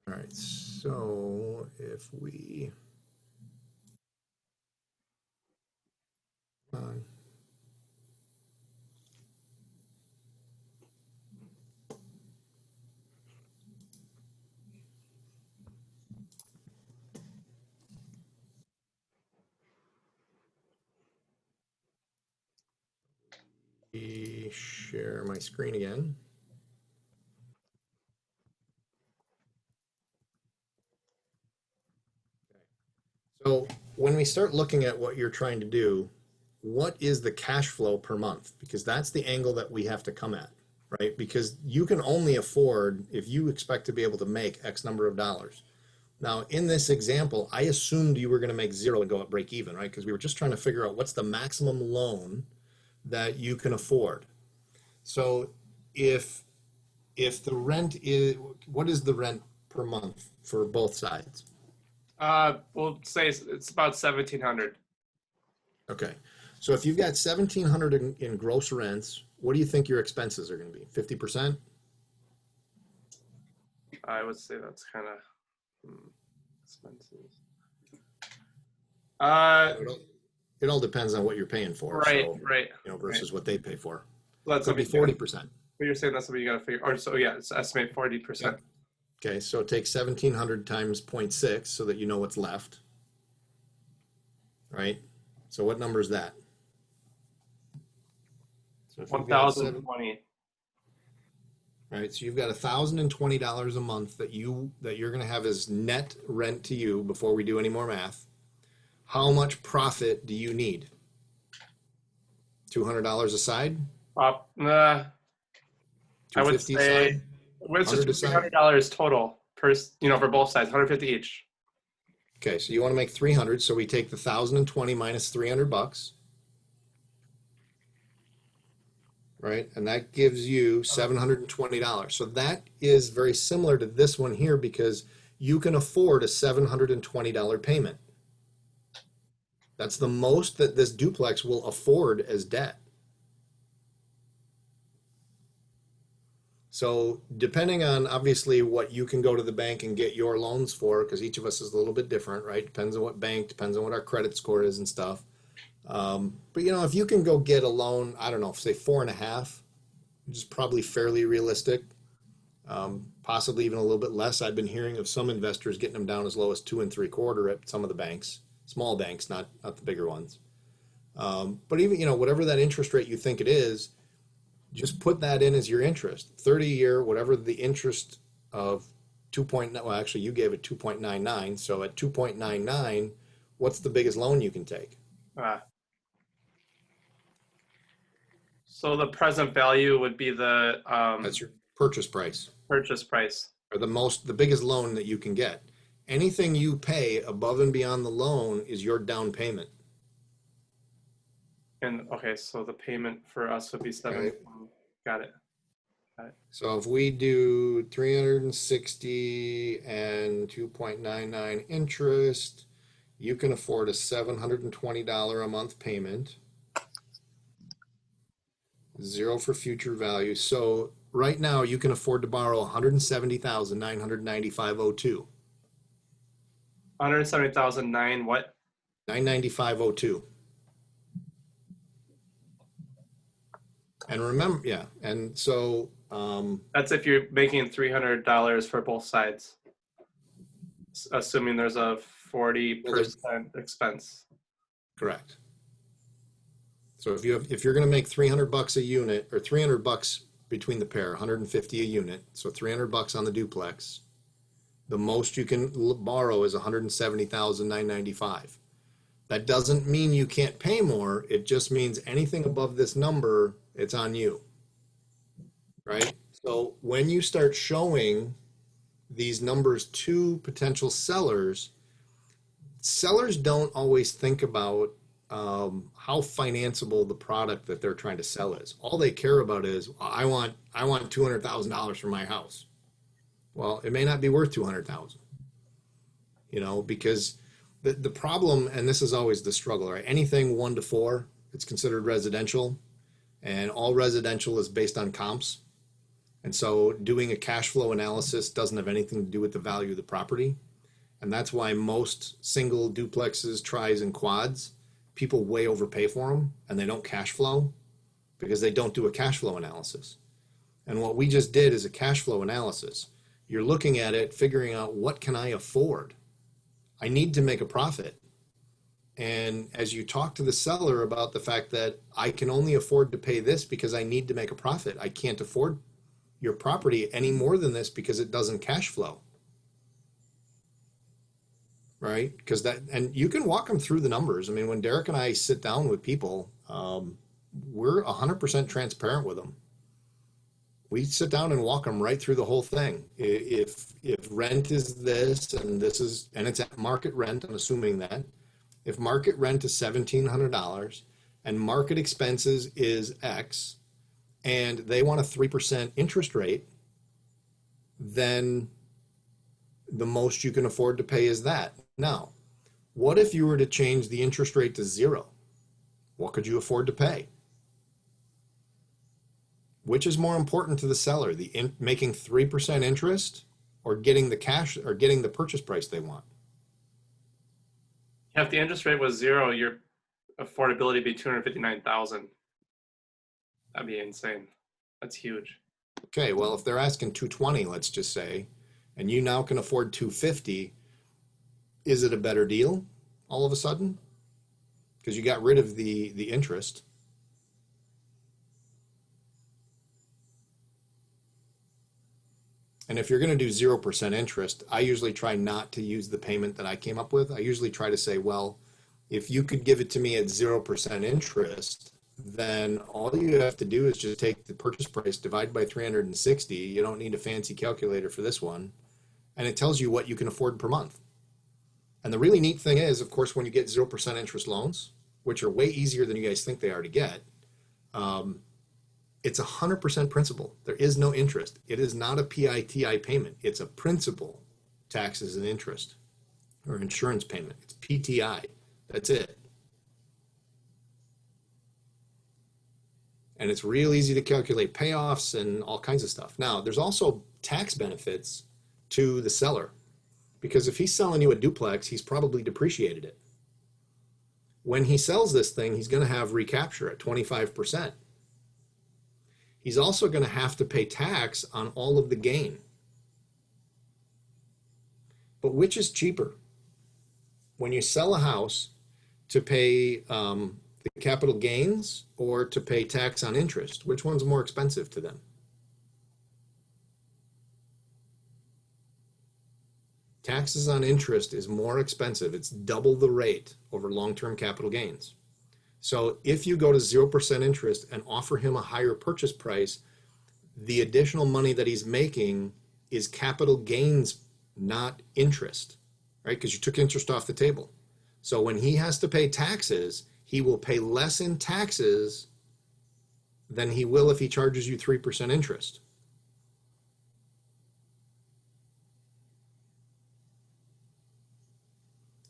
All right, so if we share my screen again. So when we start looking at what you're trying to do, what is the cash flow per month? Because that's the angle that we have to come at, right? Because you can only afford if you expect to be able to make X number of dollars. Now, in this example, I assumed you were going to make zero and go at break even, right? Because we were just trying to figure out what's the maximum loan that you can afford. So if the rent is, what is the rent per month for both sides? We'll say it's about 1,700. Okay. So if you've got 1,700 in gross rents, what do you think your expenses are going to be? 50%? I would say that's kind of expenses. It all depends on what you're paying for. Right, so, right. You know, versus what they pay for. Well, that's Could be 40%. But you're saying that's something you got to figure. Or so yeah, it's estimate 40%. Yep. Okay, so take 1,700 times 0.6 so that you know what's left. Right? So what number is that? So 1,020. Right, so you've got $1,020 a month that you're going to have as net rent to you before we do any more math. How much profit do you need? $200 a side? I would say it's just $300 total per, for both sides, 150 each. Okay, so you want to make 300, so we take the 1,020 minus $300, right? And that gives you $720. So that is very similar to this one here because you can afford a $720 payment. That's the most that this duplex will afford as debt. So depending on obviously what you can go to the bank and get your loans for, because each of us is a little bit different, right? Depends on what bank, depends on what our credit score is and stuff. But you know, if you can go get a loan, I don't know, say 4.5, which is probably fairly realistic, possibly even a little bit less. I've been hearing of some investors getting them down as low as 2.75 at some of the banks, small banks, not the bigger ones. But even, you know, whatever that interest rate you think it is, just put that in as your interest. 30-year, whatever the interest of 2.9, well, actually you gave it 2.99. So at 2.99, what's the biggest loan you can take? Uh, so the present value would be the That's your purchase price, purchase price. or the biggest loan that you can get. Anything you pay above and beyond the loan is your down payment. And okay, so the payment for us would be 7. Okay. Got it. So if we do 360 and 2.99 interest, you can afford a $720 a month payment. 0 for future value. So right now you can afford to borrow 170,995.02. 170,009 what? 995.02. And remember, yeah, and so That's if you're making $300 for both sides, assuming there's a 40% expense. correct. So if you're going to make $300 a unit, or $300 between the pair, 150 a unit, so $300 on the duplex, the most you can borrow is 170,995. That doesn't mean you can't pay more. It just means anything above this number, it's on you, right? So when you start showing these numbers to potential sellers, sellers don't always think about how financeable the product that they're trying to sell is. All they care about is, I want $200,000 for my house. Well, it may not be worth 200,000, you know, because the problem, and this is always the struggle, right? Anything 1 to 4, it's considered residential, and all residential is based on comps. And so doing a cash flow analysis doesn't have anything to do with the value of the property. And that's why most single duplexes, tris, and quads, people way overpay for them, and they don't cash flow because they don't do a cash flow analysis. And what we just did is a cash flow analysis. You're looking at it, figuring out, what can I afford? I need to make a profit. And as you talk to the seller about the fact that I can only afford to pay this because I need to make a profit, I can't afford your property any more than this because it doesn't cash flow. Right? Because and you can walk them through the numbers. I mean, when Derek and I sit down with people, we're 100% transparent with them. We sit down and walk them right through the whole thing. If rent is this, and this is, and it's at market rent, I'm assuming that. If market rent is $1,700 and market expenses is X, and they want a 3% interest rate, then the most you can afford to pay is that. Now, what if you were to change the interest rate to 0? What could you afford to pay? Which is more important to the seller, making 3% interest, or getting the cash, or getting the purchase price they want? If the interest rate was 0, your affordability would be 259,000. That'd be insane. That's huge. Okay, well, if they're asking 220, let's just say, and you now can afford 250, is it a better deal all of a sudden? Because you got rid of the interest. And if you're going to do 0% interest, I usually try not to use the payment that I came up with. I usually try to say, well, if you could give it to me at 0% interest, then all you have to do is just take the purchase price, divide by 360. You don't need a fancy calculator for this one. And it tells you what you can afford per month. And the really neat thing is, of course, when you get 0% interest loans, which are way easier than you guys think they are to get, it's 100% principal. There is no interest. It is not a PITI payment. It's a principal, taxes and interest, or insurance payment. It's PTI. That's it. And it's real easy to calculate payoffs and all kinds of stuff. Now, there's also tax benefits to the seller, because if he's selling you a duplex, he's probably depreciated it. When he sells this thing, he's going to have recapture at 25%. He's also going to have to pay tax on all of the gain. But which is cheaper? When you sell a house, to pay the capital gains or to pay tax on interest? Which one's more expensive to them? Taxes on interest is more expensive. It's double the rate over long-term capital gains. So if you go to 0% interest and offer him a higher purchase price, the additional money that he's making is capital gains, not interest, right? Because you took interest off the table. So when he has to pay taxes, he will pay less in taxes than he will if he charges you 3% interest.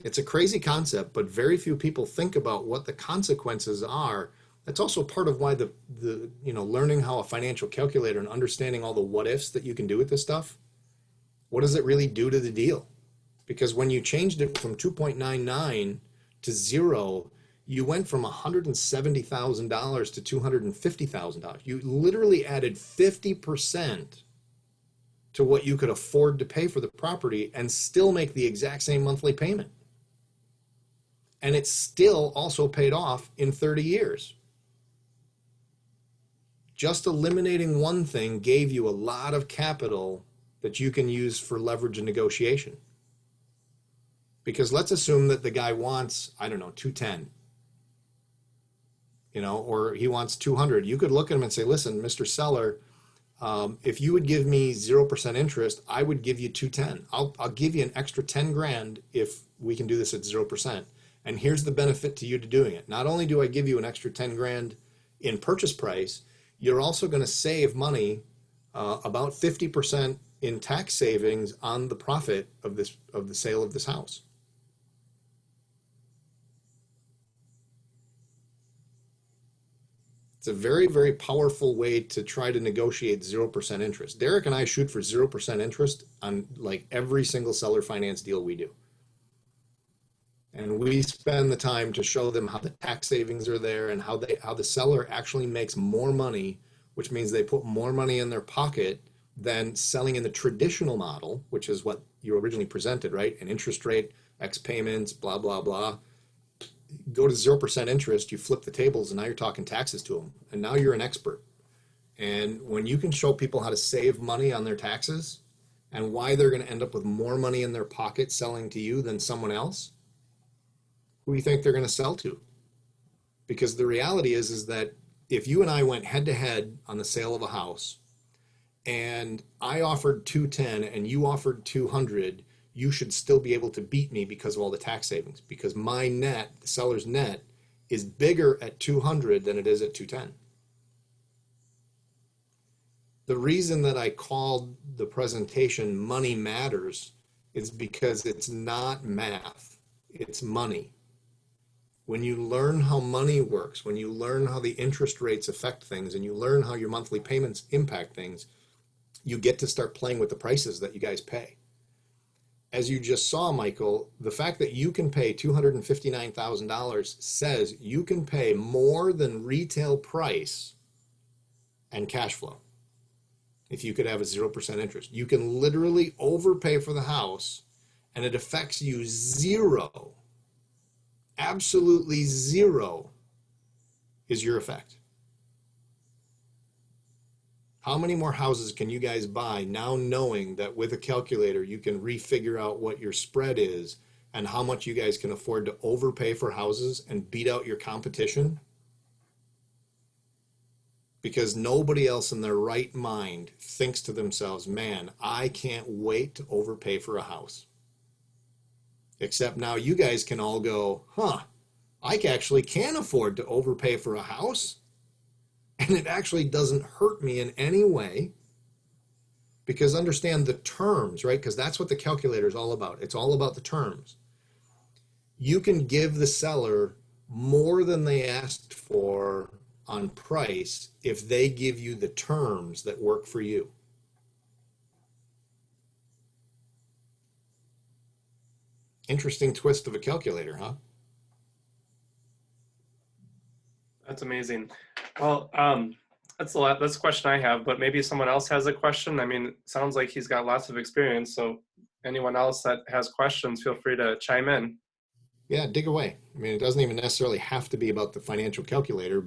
It's a crazy concept, but very few people think about what the consequences are. That's also part of why the learning how a financial calculator and understanding all the what ifs that you can do with this stuff. What does it really do to the deal? Because when you changed it from 2.99 to 0, you went from $170,000 to $250,000. You literally added 50% to what you could afford to pay for the property and still make the exact same monthly payment. And it's still also paid off in 30 years. Just eliminating one thing gave you a lot of capital that you can use for leverage and negotiation. Because let's assume that the guy wants, 210, or he wants 200. You could look at him and say, listen, Mr. Seller, if you would give me 0% interest, I would give you 210. I'll give you an extra 10 grand if we can do this at 0%. And here's the benefit to you to doing it. Not only do I give you an extra 10 grand in purchase price, you're also going to save money, about 50% in tax savings on the profit of the sale of this house. It's a very, very powerful way to try to negotiate 0% interest. Derek and I shoot for 0% interest on like every single seller finance deal we do. And we spend the time to show them how the tax savings are there and how the seller actually makes more money, which means they put more money in their pocket than selling in the traditional model, which is what you originally presented, right? An interest rate, X payments, blah, blah, blah. Go to 0% interest, you flip the tables, and now you're talking taxes to them. And now you're an expert. And when you can show people how to save money on their taxes and why they're going to end up with more money in their pocket selling to you than someone else, who do you think they're going to sell to? Because the reality is that if you and I went head to head on the sale of a house and I offered 210 and you offered 200, you should still be able to beat me because of all the tax savings, because my net, the seller's net, is bigger at 200 than it is at 210. The reason that I called the presentation Money Matters is because it's not math, it's money. When you learn how money works, when you learn how the interest rates affect things, and you learn how your monthly payments impact things, you get to start playing with the prices that you guys pay. As you just saw, Michael, the fact that you can pay $259,000 says you can pay more than retail price and cash flow if you could have a 0% interest. You can literally overpay for the house and it affects you zero. Absolutely zero is your effect. How many more houses can you guys buy now knowing that with a calculator you can refigure out what your spread is and how much you guys can afford to overpay for houses and beat out your competition? Because nobody else in their right mind thinks to themselves, man, I can't wait to overpay for a house. Except now you guys can all go, I actually can afford to overpay for a house. And it actually doesn't hurt me in any way. Because understand the terms, right? Because that's what the calculator is all about. It's all about the terms. You can give the seller more than they asked for on price if they give you the terms that work for you. Interesting twist of a calculator, huh? That's amazing. Well, that's that's a question I have, but maybe someone else has a question. I mean, it sounds like he's got lots of experience. So anyone else that has questions, feel free to chime in. Yeah, dig away. I mean, it doesn't even necessarily have to be about the financial calculator.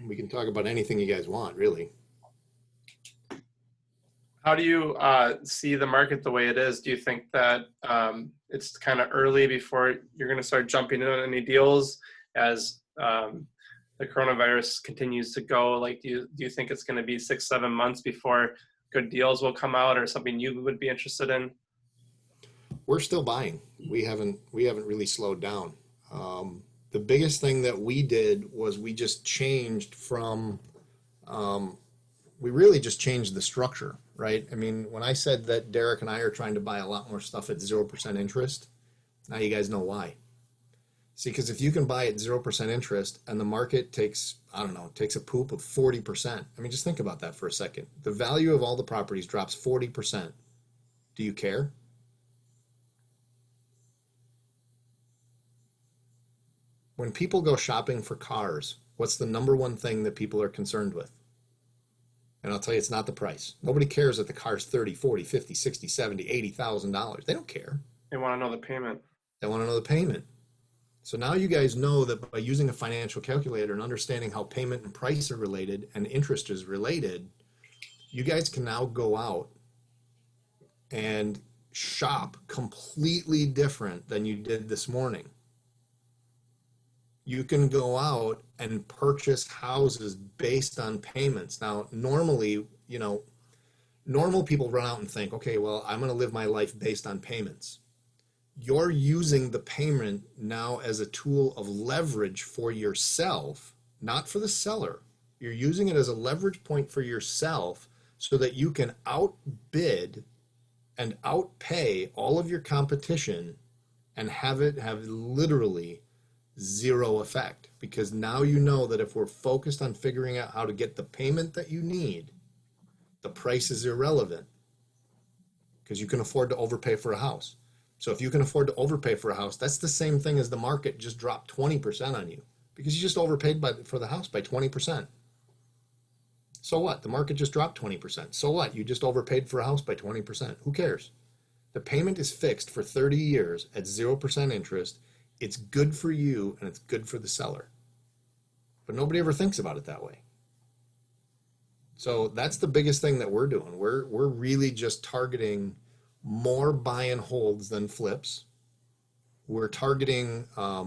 We can talk about anything you guys want, really. How do you see the market the way it is? Do you think that it's kind of early before you're going to start jumping in on any deals as the coronavirus continues to go? Like, do you think it's going to be 6-7 months before good deals will come out, or something you would be interested in? We're still buying. We haven't really slowed down. The biggest thing that we did was we just changed from we really just changed the structure, right? I mean, when I said that Derek and I are trying to buy a lot more stuff at 0% interest, now you guys know why. See, because if you can buy at 0% interest and the market takes, I don't know, takes a poop of 40%. I mean, just think about that for a second. The value of all the properties drops 40%. Do you care? When people go shopping for cars, what's the number one thing that people are concerned with? And I'll tell you, it's not the price. Nobody cares that the car's 30, 40, 50, 60, 70, $80,000. They don't care. They want to know the payment. They want to know the payment. So now you guys know that by using a financial calculator and understanding how payment and price are related and interest is related, you guys can now go out and shop completely different than you did this morning. You can go out and purchase houses based on payments. Now, normally, normal people run out and think, okay, well, I'm going to live my life based on payments. You're using the payment now as a tool of leverage for yourself, not for the seller. You're using it as a leverage point for yourself so that you can outbid and outpay all of your competition and have it have literally zero effect, because now you know that if we're focused on figuring out how to get the payment that you need, the price is irrelevant because you can afford to overpay for a house. So if you can afford to overpay for a house, that's the same thing as the market just dropped 20% on you because you just overpaid for the house by 20%. So what? The market just dropped 20%. So what? You just overpaid for a house by 20%. Who cares? The payment is fixed for 30 years at 0% interest. It's good for you and it's good for the seller. But nobody ever thinks about it that way. So that's the biggest thing that we're doing. We're really just targeting more buy and holds than flips. We're targeting, I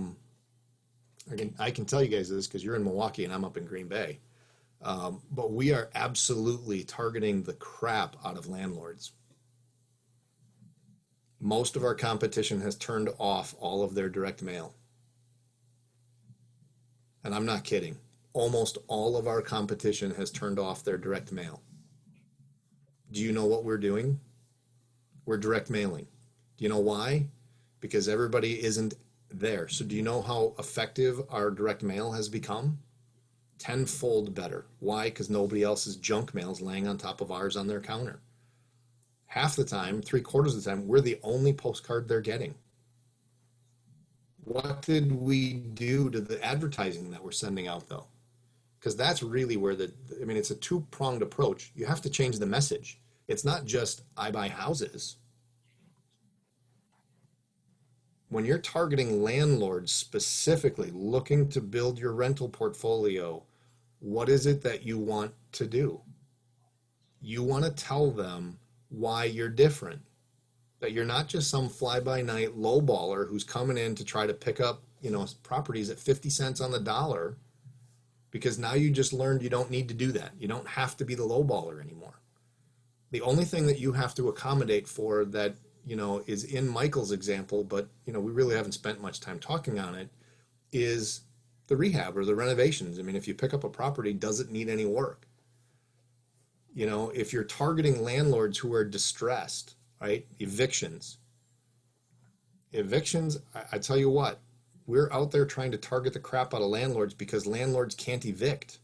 can tell you guys this because you're in Milwaukee and I'm up in Green Bay. But we are absolutely targeting the crap out of landlords. Most of our competition has turned off all of their direct mail. And I'm not kidding. Almost all of our competition has turned off their direct mail. Do you know what we're doing? We're direct mailing. Do you know why? Because everybody isn't there. So do you know how effective our direct mail has become? Tenfold better. Why? Because nobody else's junk mail is laying on top of ours on their counter. Half the time, 3/4 of the time, we're the only postcard they're getting. What did we do to the advertising that we're sending out, though? Because that's really where it's a two-pronged approach. You have to change the message. It's not just, I buy houses. When you're targeting landlords specifically looking to build your rental portfolio, what is it that you want to do? You want to tell them why you're different. That you're not just some fly-by-night lowballer who's coming in to try to pick up, properties at 50 cents on the dollar, because now you just learned you don't need to do that. You don't have to be the lowballer anymore. The only thing that you have to accommodate for that, is in Michael's example, but, we really haven't spent much time talking on it, is the rehab or the renovations. I mean, if you pick up a property, does it need any work? If you're targeting landlords who are distressed, right? Evictions, I tell you what, we're out there trying to target the crap out of landlords because landlords can't evict.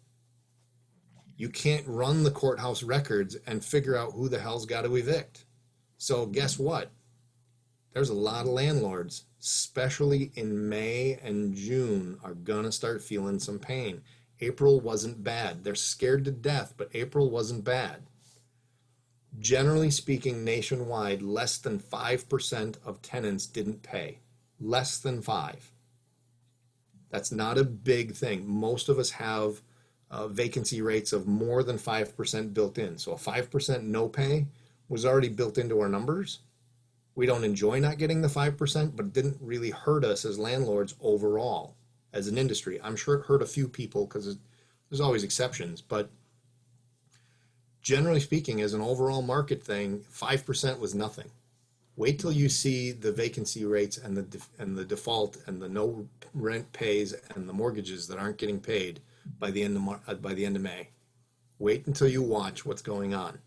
You can't run the courthouse records and figure out who the hell's got to evict. So guess what? There's a lot of landlords especially in May and June, are gonna start feeling some pain. April wasn't bad. They're scared to death, but April wasn't bad. Generally speaking, nationwide, less than 5% of tenants didn't pay. Less than 5. That's not a big thing. Most of us have vacancy rates of more than 5% built in. So a 5% no pay was already built into our numbers. We don't enjoy not getting the 5%, but it didn't really hurt us as landlords overall as an industry. I'm sure it hurt a few people because there's always exceptions, but generally speaking, as an overall market thing, 5% was nothing. Wait till you see the vacancy rates and the default and the no rent pays and the mortgages that aren't getting paid by the end of May. Wait until you watch what's going on,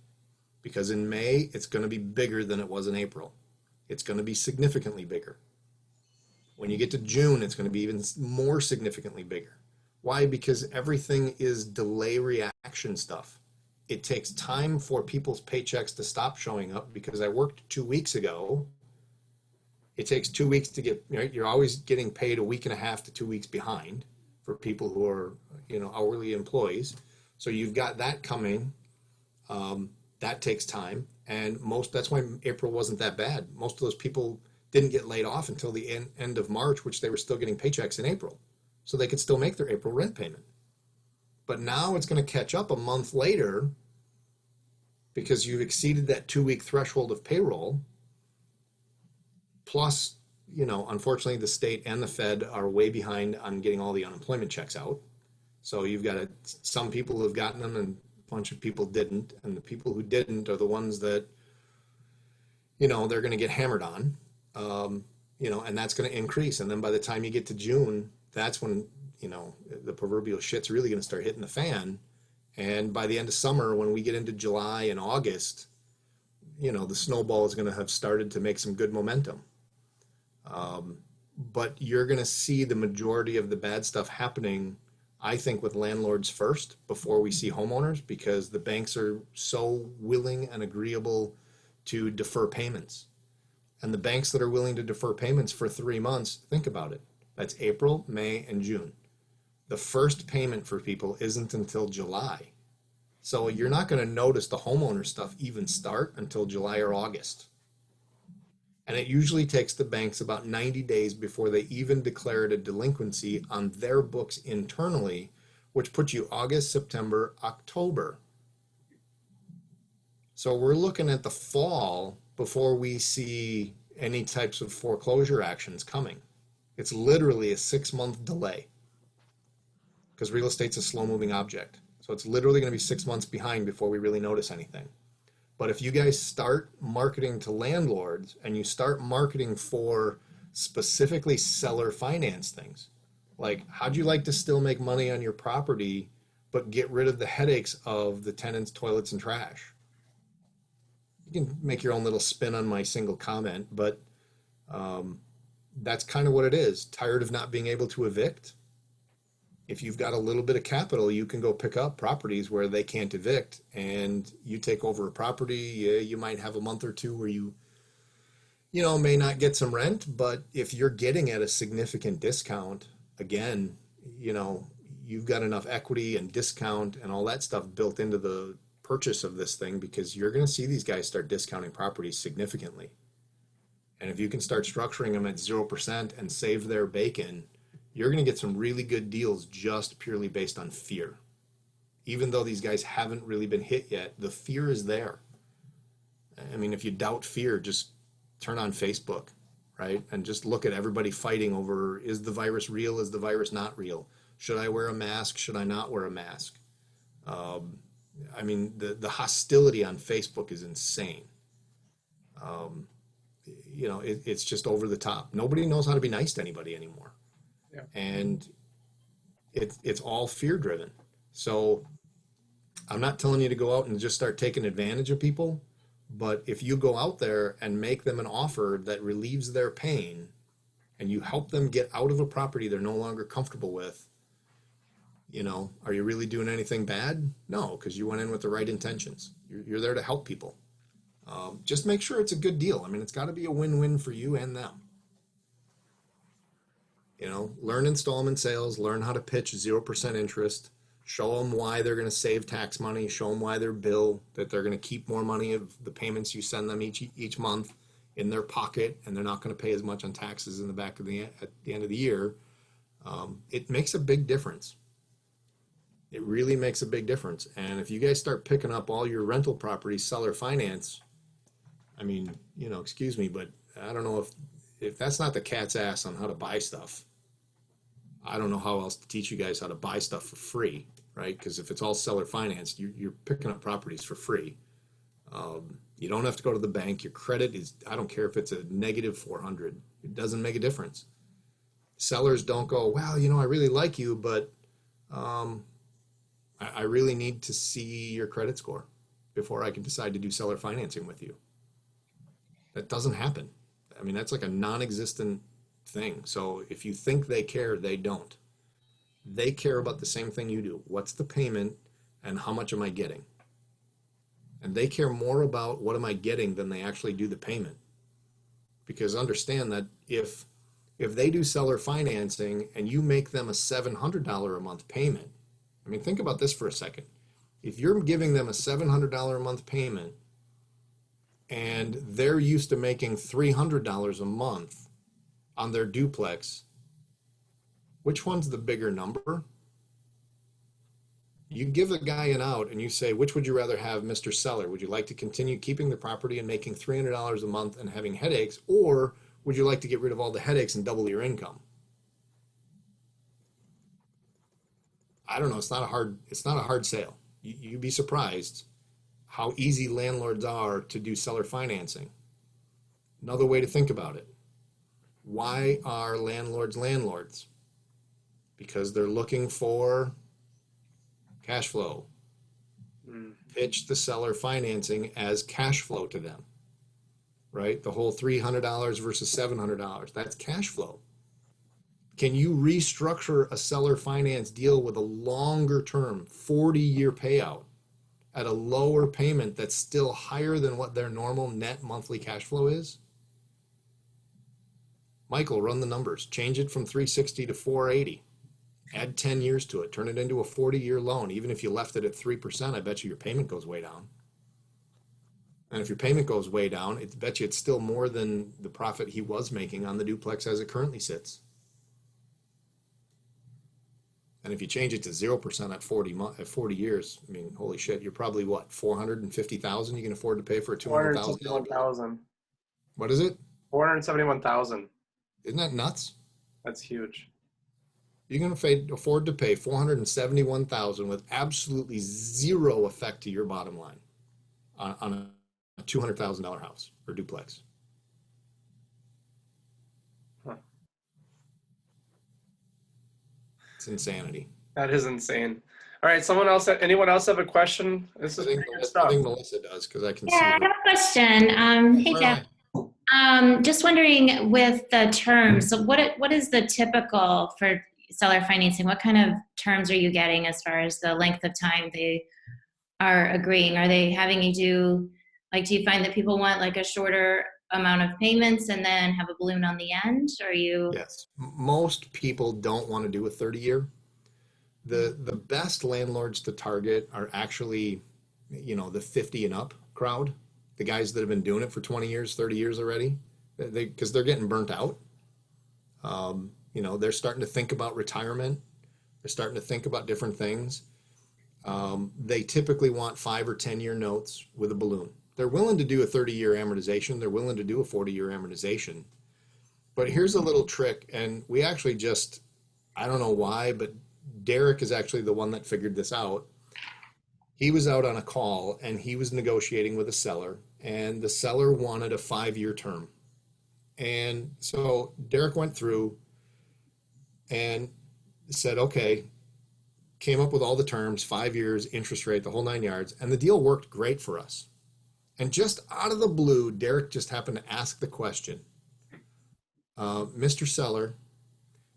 because in May it's going to be bigger than it was in April. It's going to be significantly bigger. When you get to June, it's going to be even more significantly bigger. Why? Because everything is delay reaction stuff. It takes time for people's paychecks to stop showing up. Because I worked 2 weeks ago, it takes 2 weeks to get, right? You're always getting paid a week and a half to 2 weeks behind for people who are, hourly employees. So you've got that coming. That takes time. And that's why April wasn't that bad. Most of those people didn't get laid off until the end of March, which they were still getting paychecks in April. So they could still make their April rent payment. But now it's going to catch up a month later because you've exceeded that 2-week threshold of payroll. Plus, unfortunately, the state and the Fed are way behind on getting all the unemployment checks out. So you've got some people who have gotten them and a bunch of people didn't. And the people who didn't are the ones that, they're going to get hammered on, and that's going to increase. And then by the time you get to June, that's when, the proverbial shit's really going to start hitting the fan. And by the end of summer, when we get into July and August, the snowball is going to have started to make some good momentum. But you're going to see the majority of the bad stuff happening, I think, with landlords first before we see homeowners, because the banks are so willing and agreeable to defer payments. And the banks that are willing to defer payments for 3 months, think about it. That's April, May, and June. The first payment for people isn't until July. So you're not going to notice the homeowner stuff even start until July or August. And it usually takes the banks about 90 days before they even declare it a delinquency on their books internally, which puts you August, September, October. So we're looking at the fall before we see any types of foreclosure actions coming. It's literally a 6-month delay because real estate's a slow-moving object. So it's literally going to be 6 months behind before we really notice anything. But if you guys start marketing to landlords and you start marketing for specifically seller finance things, like how'd you like to still make money on your property but get rid of the headaches of the tenants, toilets, and trash? You can make your own little spin on my single comment, but that's kind of what it is. Tired of not being able to evict? If you've got a little bit of capital, you can go pick up properties where they can't evict, and you take over a property. You might have a month or two where you may not get some rent, but if you're getting at a significant discount, again, you've got enough equity and discount and all that stuff built into the purchase of this thing, because you're going to see these guys start discounting properties significantly. And if you can start structuring them at 0% and save their bacon, you're going to get some really good deals just purely based on fear. Even though these guys haven't really been hit yet, the fear is there. I mean, if you doubt fear, just turn on Facebook, right? And just look at everybody fighting over, is the virus real? Is the virus not real? Should I wear a mask? Should I not wear a mask? I mean, the hostility on Facebook is insane. It's just over the top. Nobody knows how to be nice to anybody anymore. Yeah. And it's all fear driven. So I'm not telling you to go out and just start taking advantage of people, but if you go out there and make them an offer that relieves their pain and you help them get out of a property they're no longer comfortable with, are you really doing anything bad? No, because you went in with the right intentions. You're there to help people. Just make sure it's a good deal. I mean, it's got to be a win-win for you and them. Learn installment sales, learn how to pitch 0% interest, show them why they're going to save tax money, show them why their bill, that they're going to keep more money of the payments you send them each month in their pocket, and they're not going to pay as much on taxes in the back of at the end of the year. It makes a big difference. It really makes a big difference. And if you guys start picking up all your rental properties seller finance, I mean, excuse me, but I don't know if that's not the cat's ass on how to buy stuff. I don't know how else to teach you guys how to buy stuff for free, right? Because if it's all seller financed, you're picking up properties for free. You don't have to go to the bank. Your credit is, I don't care if it's a negative 400. It doesn't make a difference. Sellers don't go, well, I really like you, but I really need to see your credit score before I can decide to do seller financing with you. That doesn't happen. I mean, that's like a non-existent thing. So if you think they care, they don't. They care about the same thing you do. What's the payment and how much am I getting? And they care more about what am I getting than they actually do the payment. Because understand that if they do seller financing and you make them a $700 a month payment, I mean, think about this for a second. If you're giving them a $700 a month payment and they're used to making $300 a month on their duplex, which one's the bigger number? You give the guy an out and you say, which would you rather have, Mr. Seller? Would you like to continue keeping the property and making $300 a month and having headaches, or would you like to get rid of all the headaches and double your income? I don't know. It's not a hard sale. You'd be surprised how easy landlords are to do seller financing. Another way to think about it. Why are landlords landlords? Because they're looking for cash flow. Pitch the seller financing as cash flow to them, right? The whole $300 versus $700, that's cash flow. Can you restructure a seller finance deal with a longer term, 40-year payout at a lower payment that's still higher than what their normal net monthly cash flow is? Michael, run the numbers. Change it from 360 to 480. Add 10 years to it. Turn it into a 40-year loan. Even if you left it at 3%, I bet you your payment goes way down. And if your payment goes way down, I bet you it's still more than the profit he was making on the duplex as it currently sits. And if you change it to 0% at 40 years, I mean, holy shit, you're probably what, $450,000 you can afford to pay for a $200,000? $471,000. What is it? $471,000. Isn't that nuts? That's huge. You can afford to pay $471,000 with absolutely zero effect to your bottom line on a $200,000 house or duplex. Huh. It's insanity. That is insane. All right, anyone else have a question? This is pretty good stuff. I think Melissa does, because I can see Yeah, I her. have a question. Hey, Jeff. Just wondering with the terms, so what is the typical for seller financing? What kind of terms are you getting as far as the length of time they are agreeing? Are they having you do you find that people want like a shorter amount of payments and then have a balloon on the end? Or you? Yes. Most people don't want to do a 30-year. The best landlords to target are actually, the 50 and up crowd, the guys that have been doing it for 20 years, 30 years already, because they're getting burnt out. They're starting to think about retirement. They're starting to think about different things. They typically want 5 or 10-year notes with a balloon. They're willing to do a 30-year amortization. They're willing to do a 40-year amortization. But here's a little trick, and we actually I don't know why, but Derek is actually the one that figured this out. He was out on a call, and he was negotiating with a seller, and the seller wanted a 5-year term. And so Derek went through and said, okay, came up with all the terms, 5 years, interest rate, the whole 9 yards, and the deal worked great for us. And just out of the blue, Derek just happened to ask the question, Mr. Seller,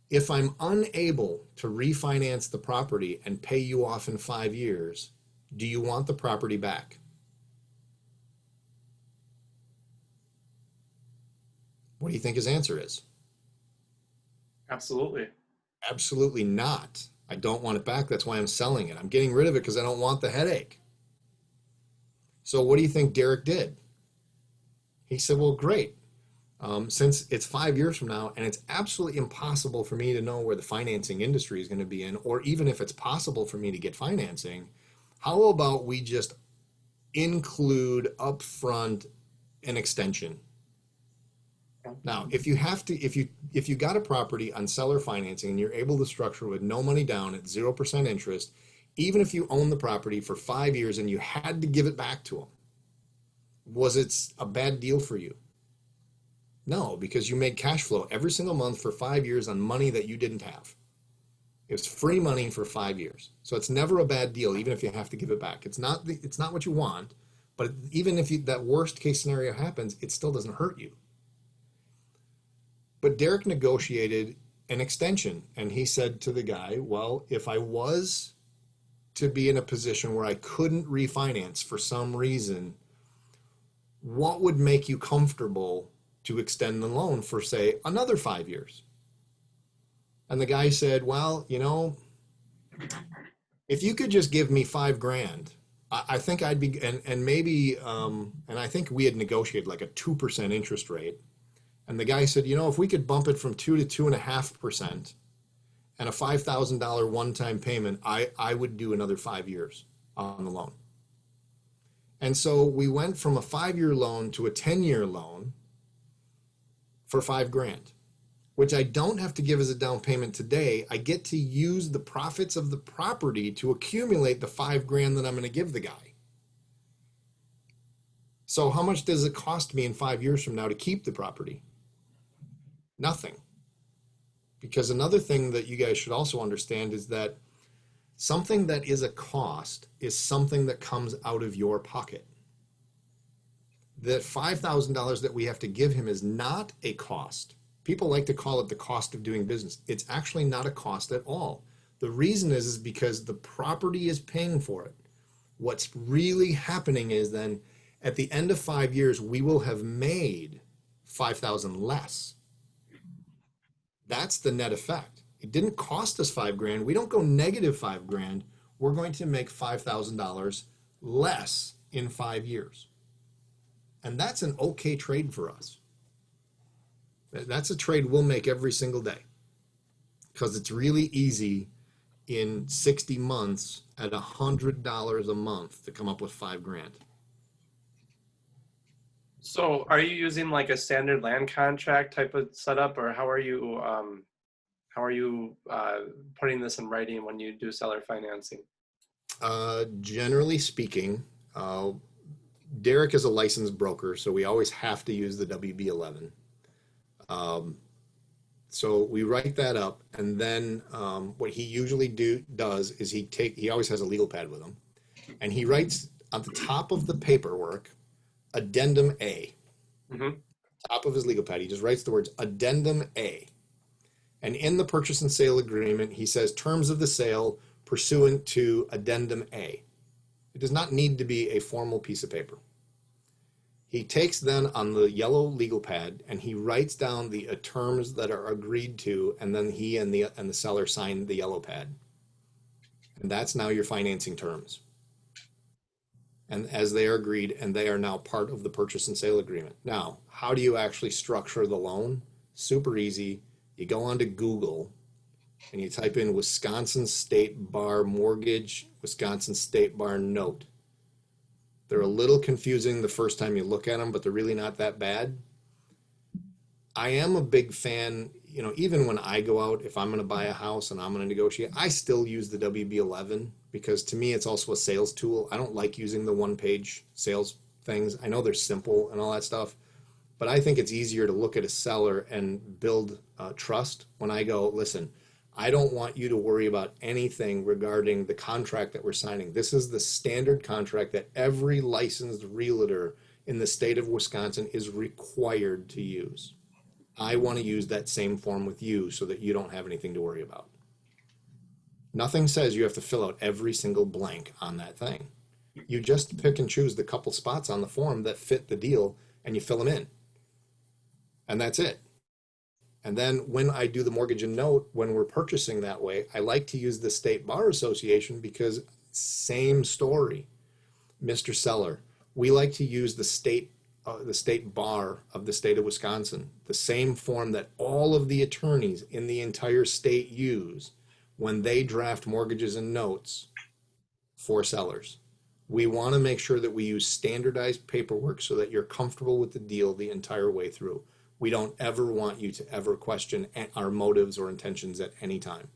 if I'm unable to refinance the property and pay you off in 5 years, do you want the property back? What do you think his answer is? Absolutely. Absolutely not. I don't want it back. That's why I'm selling it. I'm getting rid of it because I don't want the headache. So what do you think Derek did? He said, well, great. Since it's 5 years from now and it's absolutely impossible for me to know where the financing industry is going to be in, or even if it's possible for me to get financing, how about we just include upfront an extension? Now, if you got a property on seller financing and you're able to structure with no money down at 0% interest, even if you own the property for 5 years and you had to give it back to them, was it a bad deal for you? No, because you made cash flow every single month for 5 years on money that you didn't have. It was free money for 5 years. So it's never a bad deal, even if you have to give it back. It's not what you want, but even if that worst case scenario happens, it still doesn't hurt you. But Derek negotiated an extension, and he said to the guy, well, if I was to be in a position where I couldn't refinance for some reason, what would make you comfortable to extend the loan for, say, another 5 years? And the guy said, well, if you could just give me $5,000, I think I'd be, and maybe, and I think we had negotiated like a 2% interest rate. And the guy said, if we could bump it from 2 to 2.5% and a $5,000 one-time payment, I would do another 5 years on the loan. And so we went from a 5-year loan to a 10-year loan for $5,000, which I don't have to give as a down payment today. I get to use the profits of the property to accumulate the $5,000 that I'm going to give the guy. So how much does it cost me in 5 years from now to keep the property? Nothing. Because another thing that you guys should also understand is that something that is a cost is something that comes out of your pocket. That $5,000 that we have to give him is not a cost. People like to call it the cost of doing business. It's actually not a cost at all. The reason is because the property is paying for it. What's really happening is then at the end of 5 years, we will have made $5,000 less. That's the net effect. It didn't cost us $5,000. We don't go negative $5,000. We're going to make $5,000 less in 5 years. And that's an okay trade for us. That's a trade we'll make every single day because it's really easy in 60 months at $100 a month to come up with $5,000. So are you using like a standard land contract type of setup, or how are you putting this in writing when you do seller financing? Generally speaking, Derek is a licensed broker, so we always have to use the WB11. So we write that up, and then what he usually does is he always has a legal pad with him, and he writes on the top of the paperwork, Addendum A. Mm-hmm. Top of his legal pad, he just writes the words Addendum A. And in the purchase and sale agreement, he says terms of the sale pursuant to Addendum A. It does not need to be a formal piece of paper. He takes then on the yellow legal pad and he writes down the terms that are agreed to, and then he and the seller sign the yellow pad. And that's now your financing terms. And as they are agreed, and they are now part of the purchase and sale agreement. Now, how do you actually structure the loan? Super easy. You go onto Google and you type in Wisconsin State Bar Mortgage, Wisconsin State Bar Note. They're a little confusing the first time you look at them, but they're really not that bad. I am a big fan, even when I go out, if I'm going to buy a house and I'm going to negotiate, I still use the WB11 because to me, it's also a sales tool. I don't like using the one-page sales things. I know they're simple and all that stuff, but I think it's easier to look at a seller and build trust when I go, listen, I don't want you to worry about anything regarding the contract that we're signing. This is the standard contract that every licensed realtor in the state of Wisconsin is required to use. I want to use that same form with you so that you don't have anything to worry about. Nothing says you have to fill out every single blank on that thing. You just pick and choose the couple spots on the form that fit the deal and you fill them in. And that's it. And then when I do the mortgage and note, when we're purchasing that way, I like to use the state bar association because same story, Mr. Seller. We like to use the state bar of the state of Wisconsin, the same form that all of the attorneys in the entire state use when they draft mortgages and notes for sellers. We want to make sure that we use standardized paperwork so that you're comfortable with the deal the entire way through. We don't ever want you to ever question our motives or intentions at any time.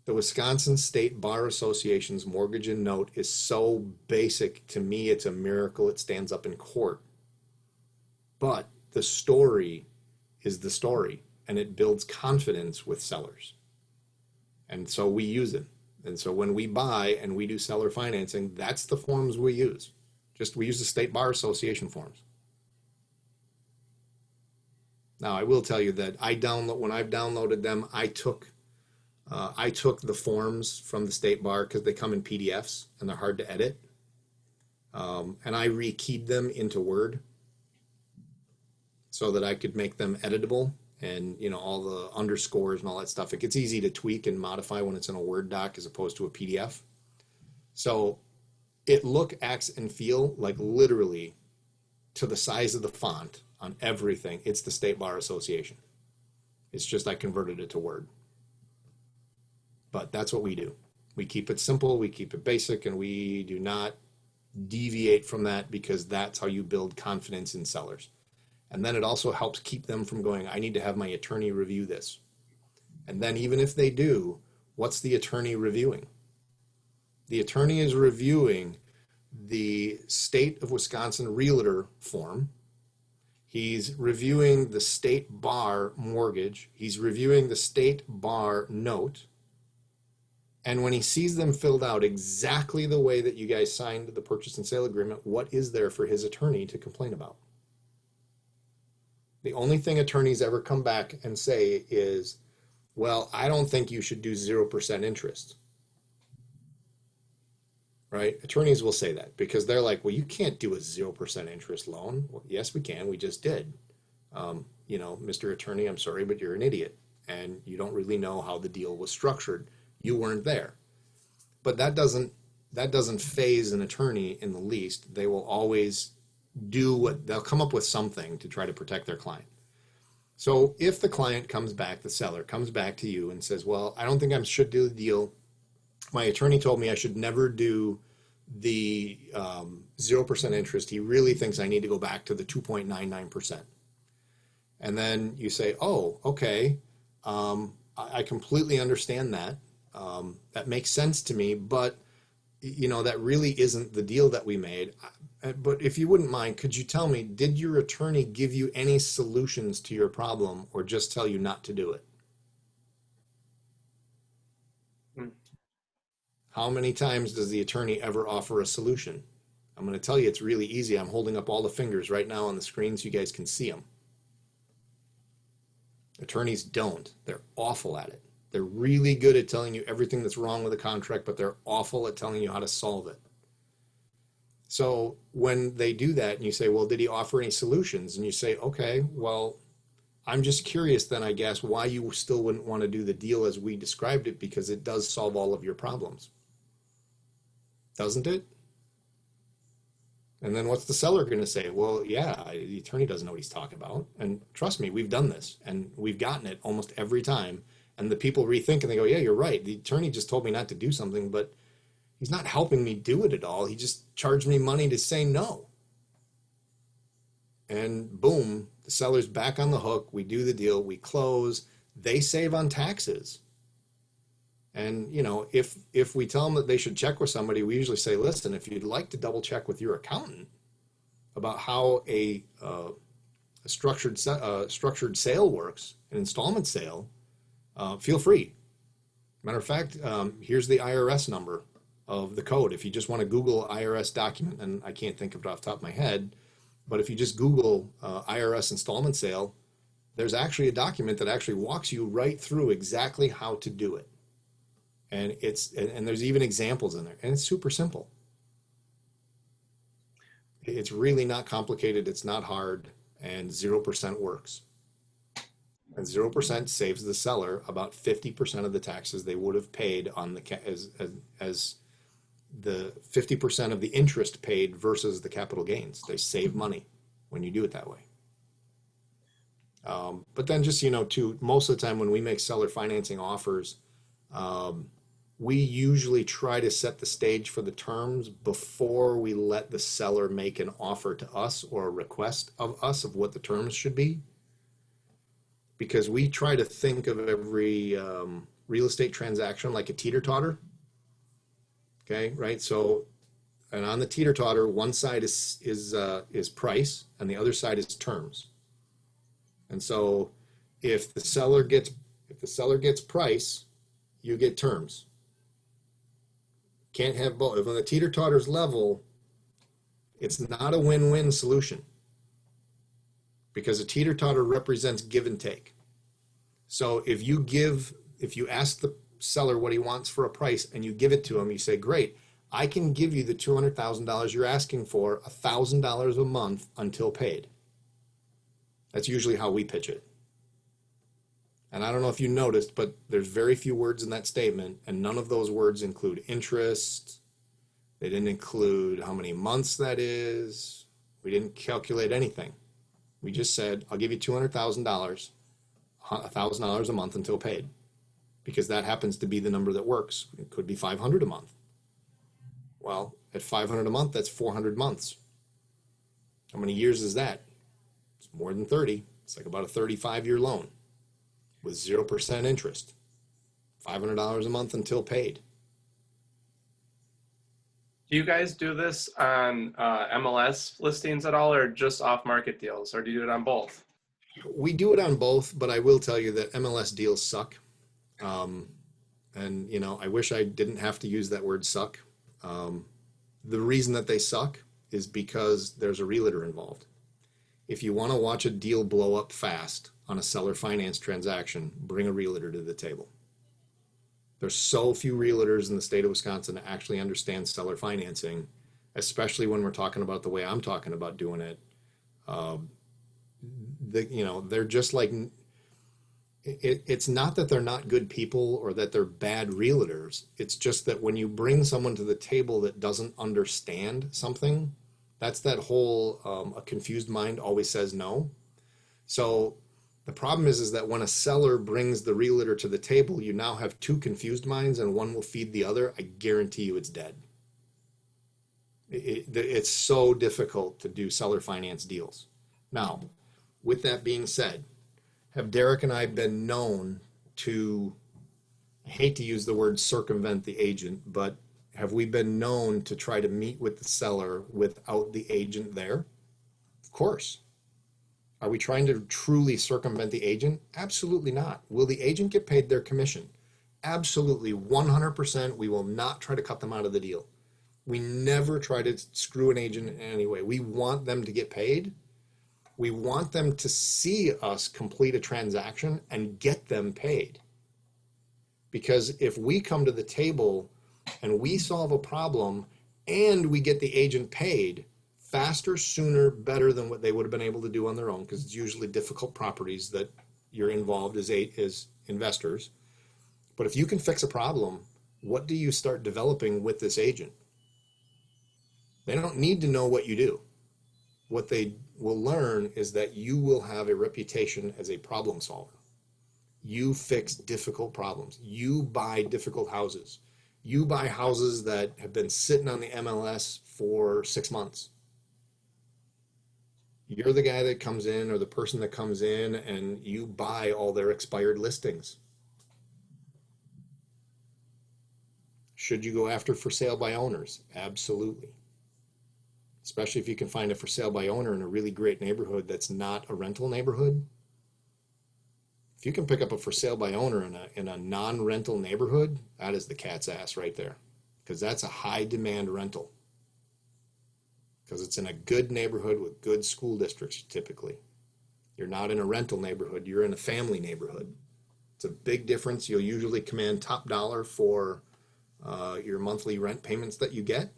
The Wisconsin State Bar Association's mortgage and note is so basic. To me, it's a miracle it stands up in court. But the story is the story, and it builds confidence with sellers. And so we use it. And so when we buy and we do seller financing, that's the forms we use. We use the State Bar Association forms. Now, I will tell you that when I've downloaded them, I took the forms from the State Bar because they come in PDFs and they're hard to edit. And I rekeyed them into Word so that I could make them editable, and all the underscores and all that stuff. It gets easy to tweak and modify when it's in a Word doc as opposed to a PDF. So it acts and feel like literally to the size of the font on everything. It's the State Bar Association. It's just I converted it to Word. But that's what we do. We keep it simple, we keep it basic, and we do not deviate from that because that's how you build confidence in sellers. And then it also helps keep them from going, I need to have my attorney review this. And then even if they do, what's the attorney reviewing? The attorney is reviewing the State of Wisconsin Realtor form. He's reviewing the State Bar mortgage. He's reviewing the State Bar note. And when he sees them filled out exactly the way that you guys signed the purchase and sale agreement, what is there for his attorney to complain about? The only thing attorneys ever come back and say is, well, I don't think you should do 0% interest. Right? Attorneys will say that because they're like, well, you can't do a 0% interest loan. Well, yes, we can. We just did. Mr. Attorney, I'm sorry, but you're an idiot. And you don't really know how the deal was structured. You weren't there. But that doesn't faze an attorney in the least. They will always they'll come up with something to try to protect their client. So if the client comes back, the seller comes back to you and says, well, I don't think I should do the deal. My attorney told me I should never do the 0% interest. He really thinks I need to go back to the 2.99%. And then you say, oh, okay. I completely understand that. That makes sense to me, but that really isn't the deal that we made. But if you wouldn't mind, could you tell me, did your attorney give you any solutions to your problem or just tell you not to do it? How many times does the attorney ever offer a solution? I'm going to tell you it's really easy. I'm holding up all the fingers right now on the screen so you guys can see them. Attorneys don't. They're awful at it. They're really good at telling you everything that's wrong with the contract, but they're awful at telling you how to solve it. So when they do that and you say, well, did he offer any solutions? And you say, okay, well, I'm just curious then, I guess, why you still wouldn't want to do the deal as we described it, because it does solve all of your problems. Doesn't it? And then what's the seller going to say? Well, yeah, the attorney doesn't know what he's talking about. And trust me, we've done this and we've gotten it almost every time. And the people rethink and they go, yeah, you're right. The attorney just told me not to do something, but he's not helping me do it at all. He just charged me money to say no. And boom, the seller's back on the hook. We do the deal, we close, they save on taxes. And, if we tell them that they should check with somebody, we usually say, listen, if you'd like to double check with your accountant about how a structured sale works, an installment sale, feel free. Matter of fact, here's the IRS number of the code. If you just want to Google IRS document, and I can't think of it off the top of my head, but if you just Google IRS installment sale, there's actually a document that actually walks you right through exactly how to do it. And there's even examples in there, and it's super simple. It's really not complicated. It's not hard, and 0% works. And 0% saves the seller about 50% of the taxes they would have paid on the as the 50% of the interest paid versus the capital gains. They save money when you do it that way. But then just, too, most of the time when we make seller financing offers, we usually try to set the stage for the terms before we let the seller make an offer to us or a request of us of what the terms should be. Because we try to think of every real estate transaction like a teeter-totter. Okay, right? So, and on the teeter-totter, one side is price and the other side is terms. And so if the seller gets price, you get terms. Can't have both. If on the teeter-totter's level, it's not a win-win solution because a teeter-totter represents give and take. So if you ask the seller what he wants for a price and you give it to him, you say, great, I can give you the $200,000 you're asking for, $1,000 a month until paid. That's usually how we pitch it. And I don't know if you noticed, but there's very few words in that statement, and none of those words include interest. They didn't include how many months that is. We didn't calculate anything. We just said, I'll give you $200,000, $1,000 a month until paid, because that happens to be the number that works. It could be $500 a month. Well, at $500 a month, that's 400 months. How many years is that? It's more than 30. It's like about a 35-year loan with 0% interest. $500 a month until paid. Do you guys do this on MLS listings at all, or just off-market deals, or do you do it on both? We do it on both, but I will tell you that MLS deals suck. And I wish I didn't have to use that word suck. The reason that they suck is because there's a realtor involved. If you want to watch a deal blow up fast on a seller finance transaction, bring a realtor to the table. There's so few realtors in the state of Wisconsin that actually understand seller financing, especially when we're talking about the way I'm talking about doing it. They're just like, it's not that they're not good people or that they're bad realtors. It's just that when you bring someone to the table that doesn't understand something, that's that whole a confused mind always says no. So the problem is that when a seller brings the realtor to the table, you now have two confused minds and one will feed the other. I guarantee you it's dead. It's so difficult to do seller finance deals. Now, with that being said, have Derek and I been known to, I hate to use the word circumvent the agent, but have we been known to try to meet with the seller without the agent there? Of course. Are we trying to truly circumvent the agent? Absolutely not. Will the agent get paid their commission? Absolutely, 100%. We will not try to cut them out of the deal. We never try to screw an agent in any way. We want them to get paid. We want them to see us complete a transaction and get them paid. Because if we come to the table and we solve a problem and we get the agent paid faster, sooner, better than what they would have been able to do on their own, because it's usually difficult properties that you're involved as investors. But if you can fix a problem, what do you start developing with this agent? They don't need to know what you do. What they will learn is that you will have a reputation as a problem solver. You fix difficult problems. You buy difficult houses. You buy houses that have been sitting on the MLS for 6 months. You're the guy that comes in or the person that comes in and you buy all their expired listings. Should you go after for sale by owners? Absolutely. Especially if you can find a for sale by owner in a really great neighborhood that's not a rental neighborhood. If you can pick up a for sale by owner in a non-rental neighborhood, that is the cat's ass right there. Because that's a high demand rental. Because it's in a good neighborhood with good school districts typically. You're not in a rental neighborhood, you're in a family neighborhood. It's a big difference. You'll usually command top dollar for your monthly rent payments that you get.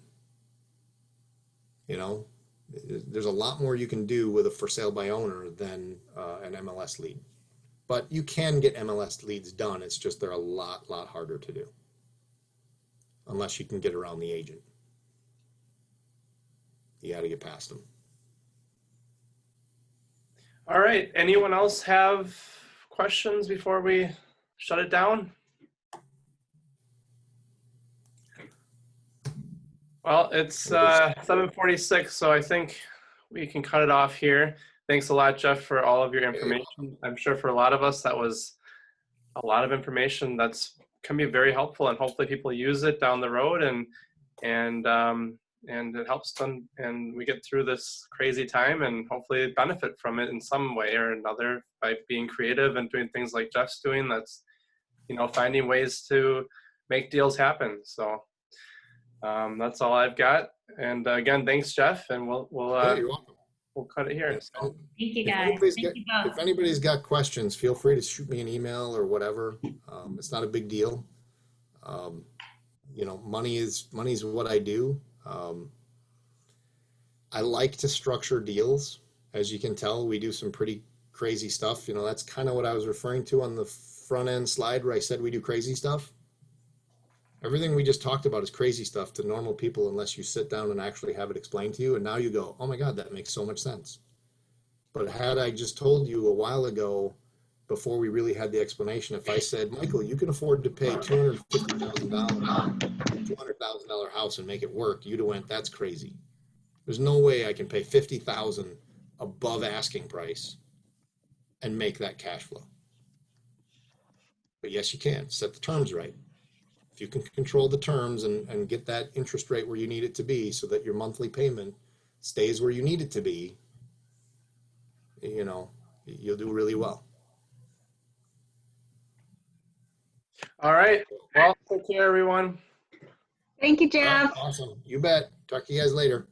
You know, there's a lot more you can do with a for sale by owner than an MLS lead. But you can get MLS leads done. It's just they're a lot harder to do. Unless you can get around the agent. You got to get past them. All right. Anyone else have questions before we shut it down? Well, it's 7:46, so I think we can cut it off here. Thanks a lot, Jeff, for all of your information. I'm sure for a lot of us, that was a lot of information that's can be very helpful, and hopefully people use it down the road, and it helps them, and we get through this crazy time, and hopefully benefit from it in some way or another by being creative and doing things like Jeff's doing. That's, you know, finding ways to make deals happen. So that's all I've got. And again, thanks, Jeff, and we'll You're welcome. we'll cut it here. So. Thank you, guys. If anybody's got questions, feel free to shoot me an email or whatever. It's not a big deal. You know, money is what I do. I like to structure deals. As you can tell, we do some pretty crazy stuff. You know, that's kind of what I was referring to on the front end slide where I said we do crazy stuff. Everything we just talked about is crazy stuff to normal people unless you sit down and actually have it explained to you. And now you go, oh my God, that makes so much sense. But had I just told you a while ago, before we really had the explanation, if I said, Michael, you can afford to pay $250,000, $200,000 house and make it work, you'd have went, that's crazy. There's no way I can pay $50,000 above asking price and make that cash flow. But yes, you can. Set the terms right. If you can control the terms and get that interest rate where you need it to be so that your monthly payment stays where you need it to be, you know, you'll do really well. All right. Well, take care, everyone. Thank you, Jeff. Awesome. You bet. Talk to you guys later.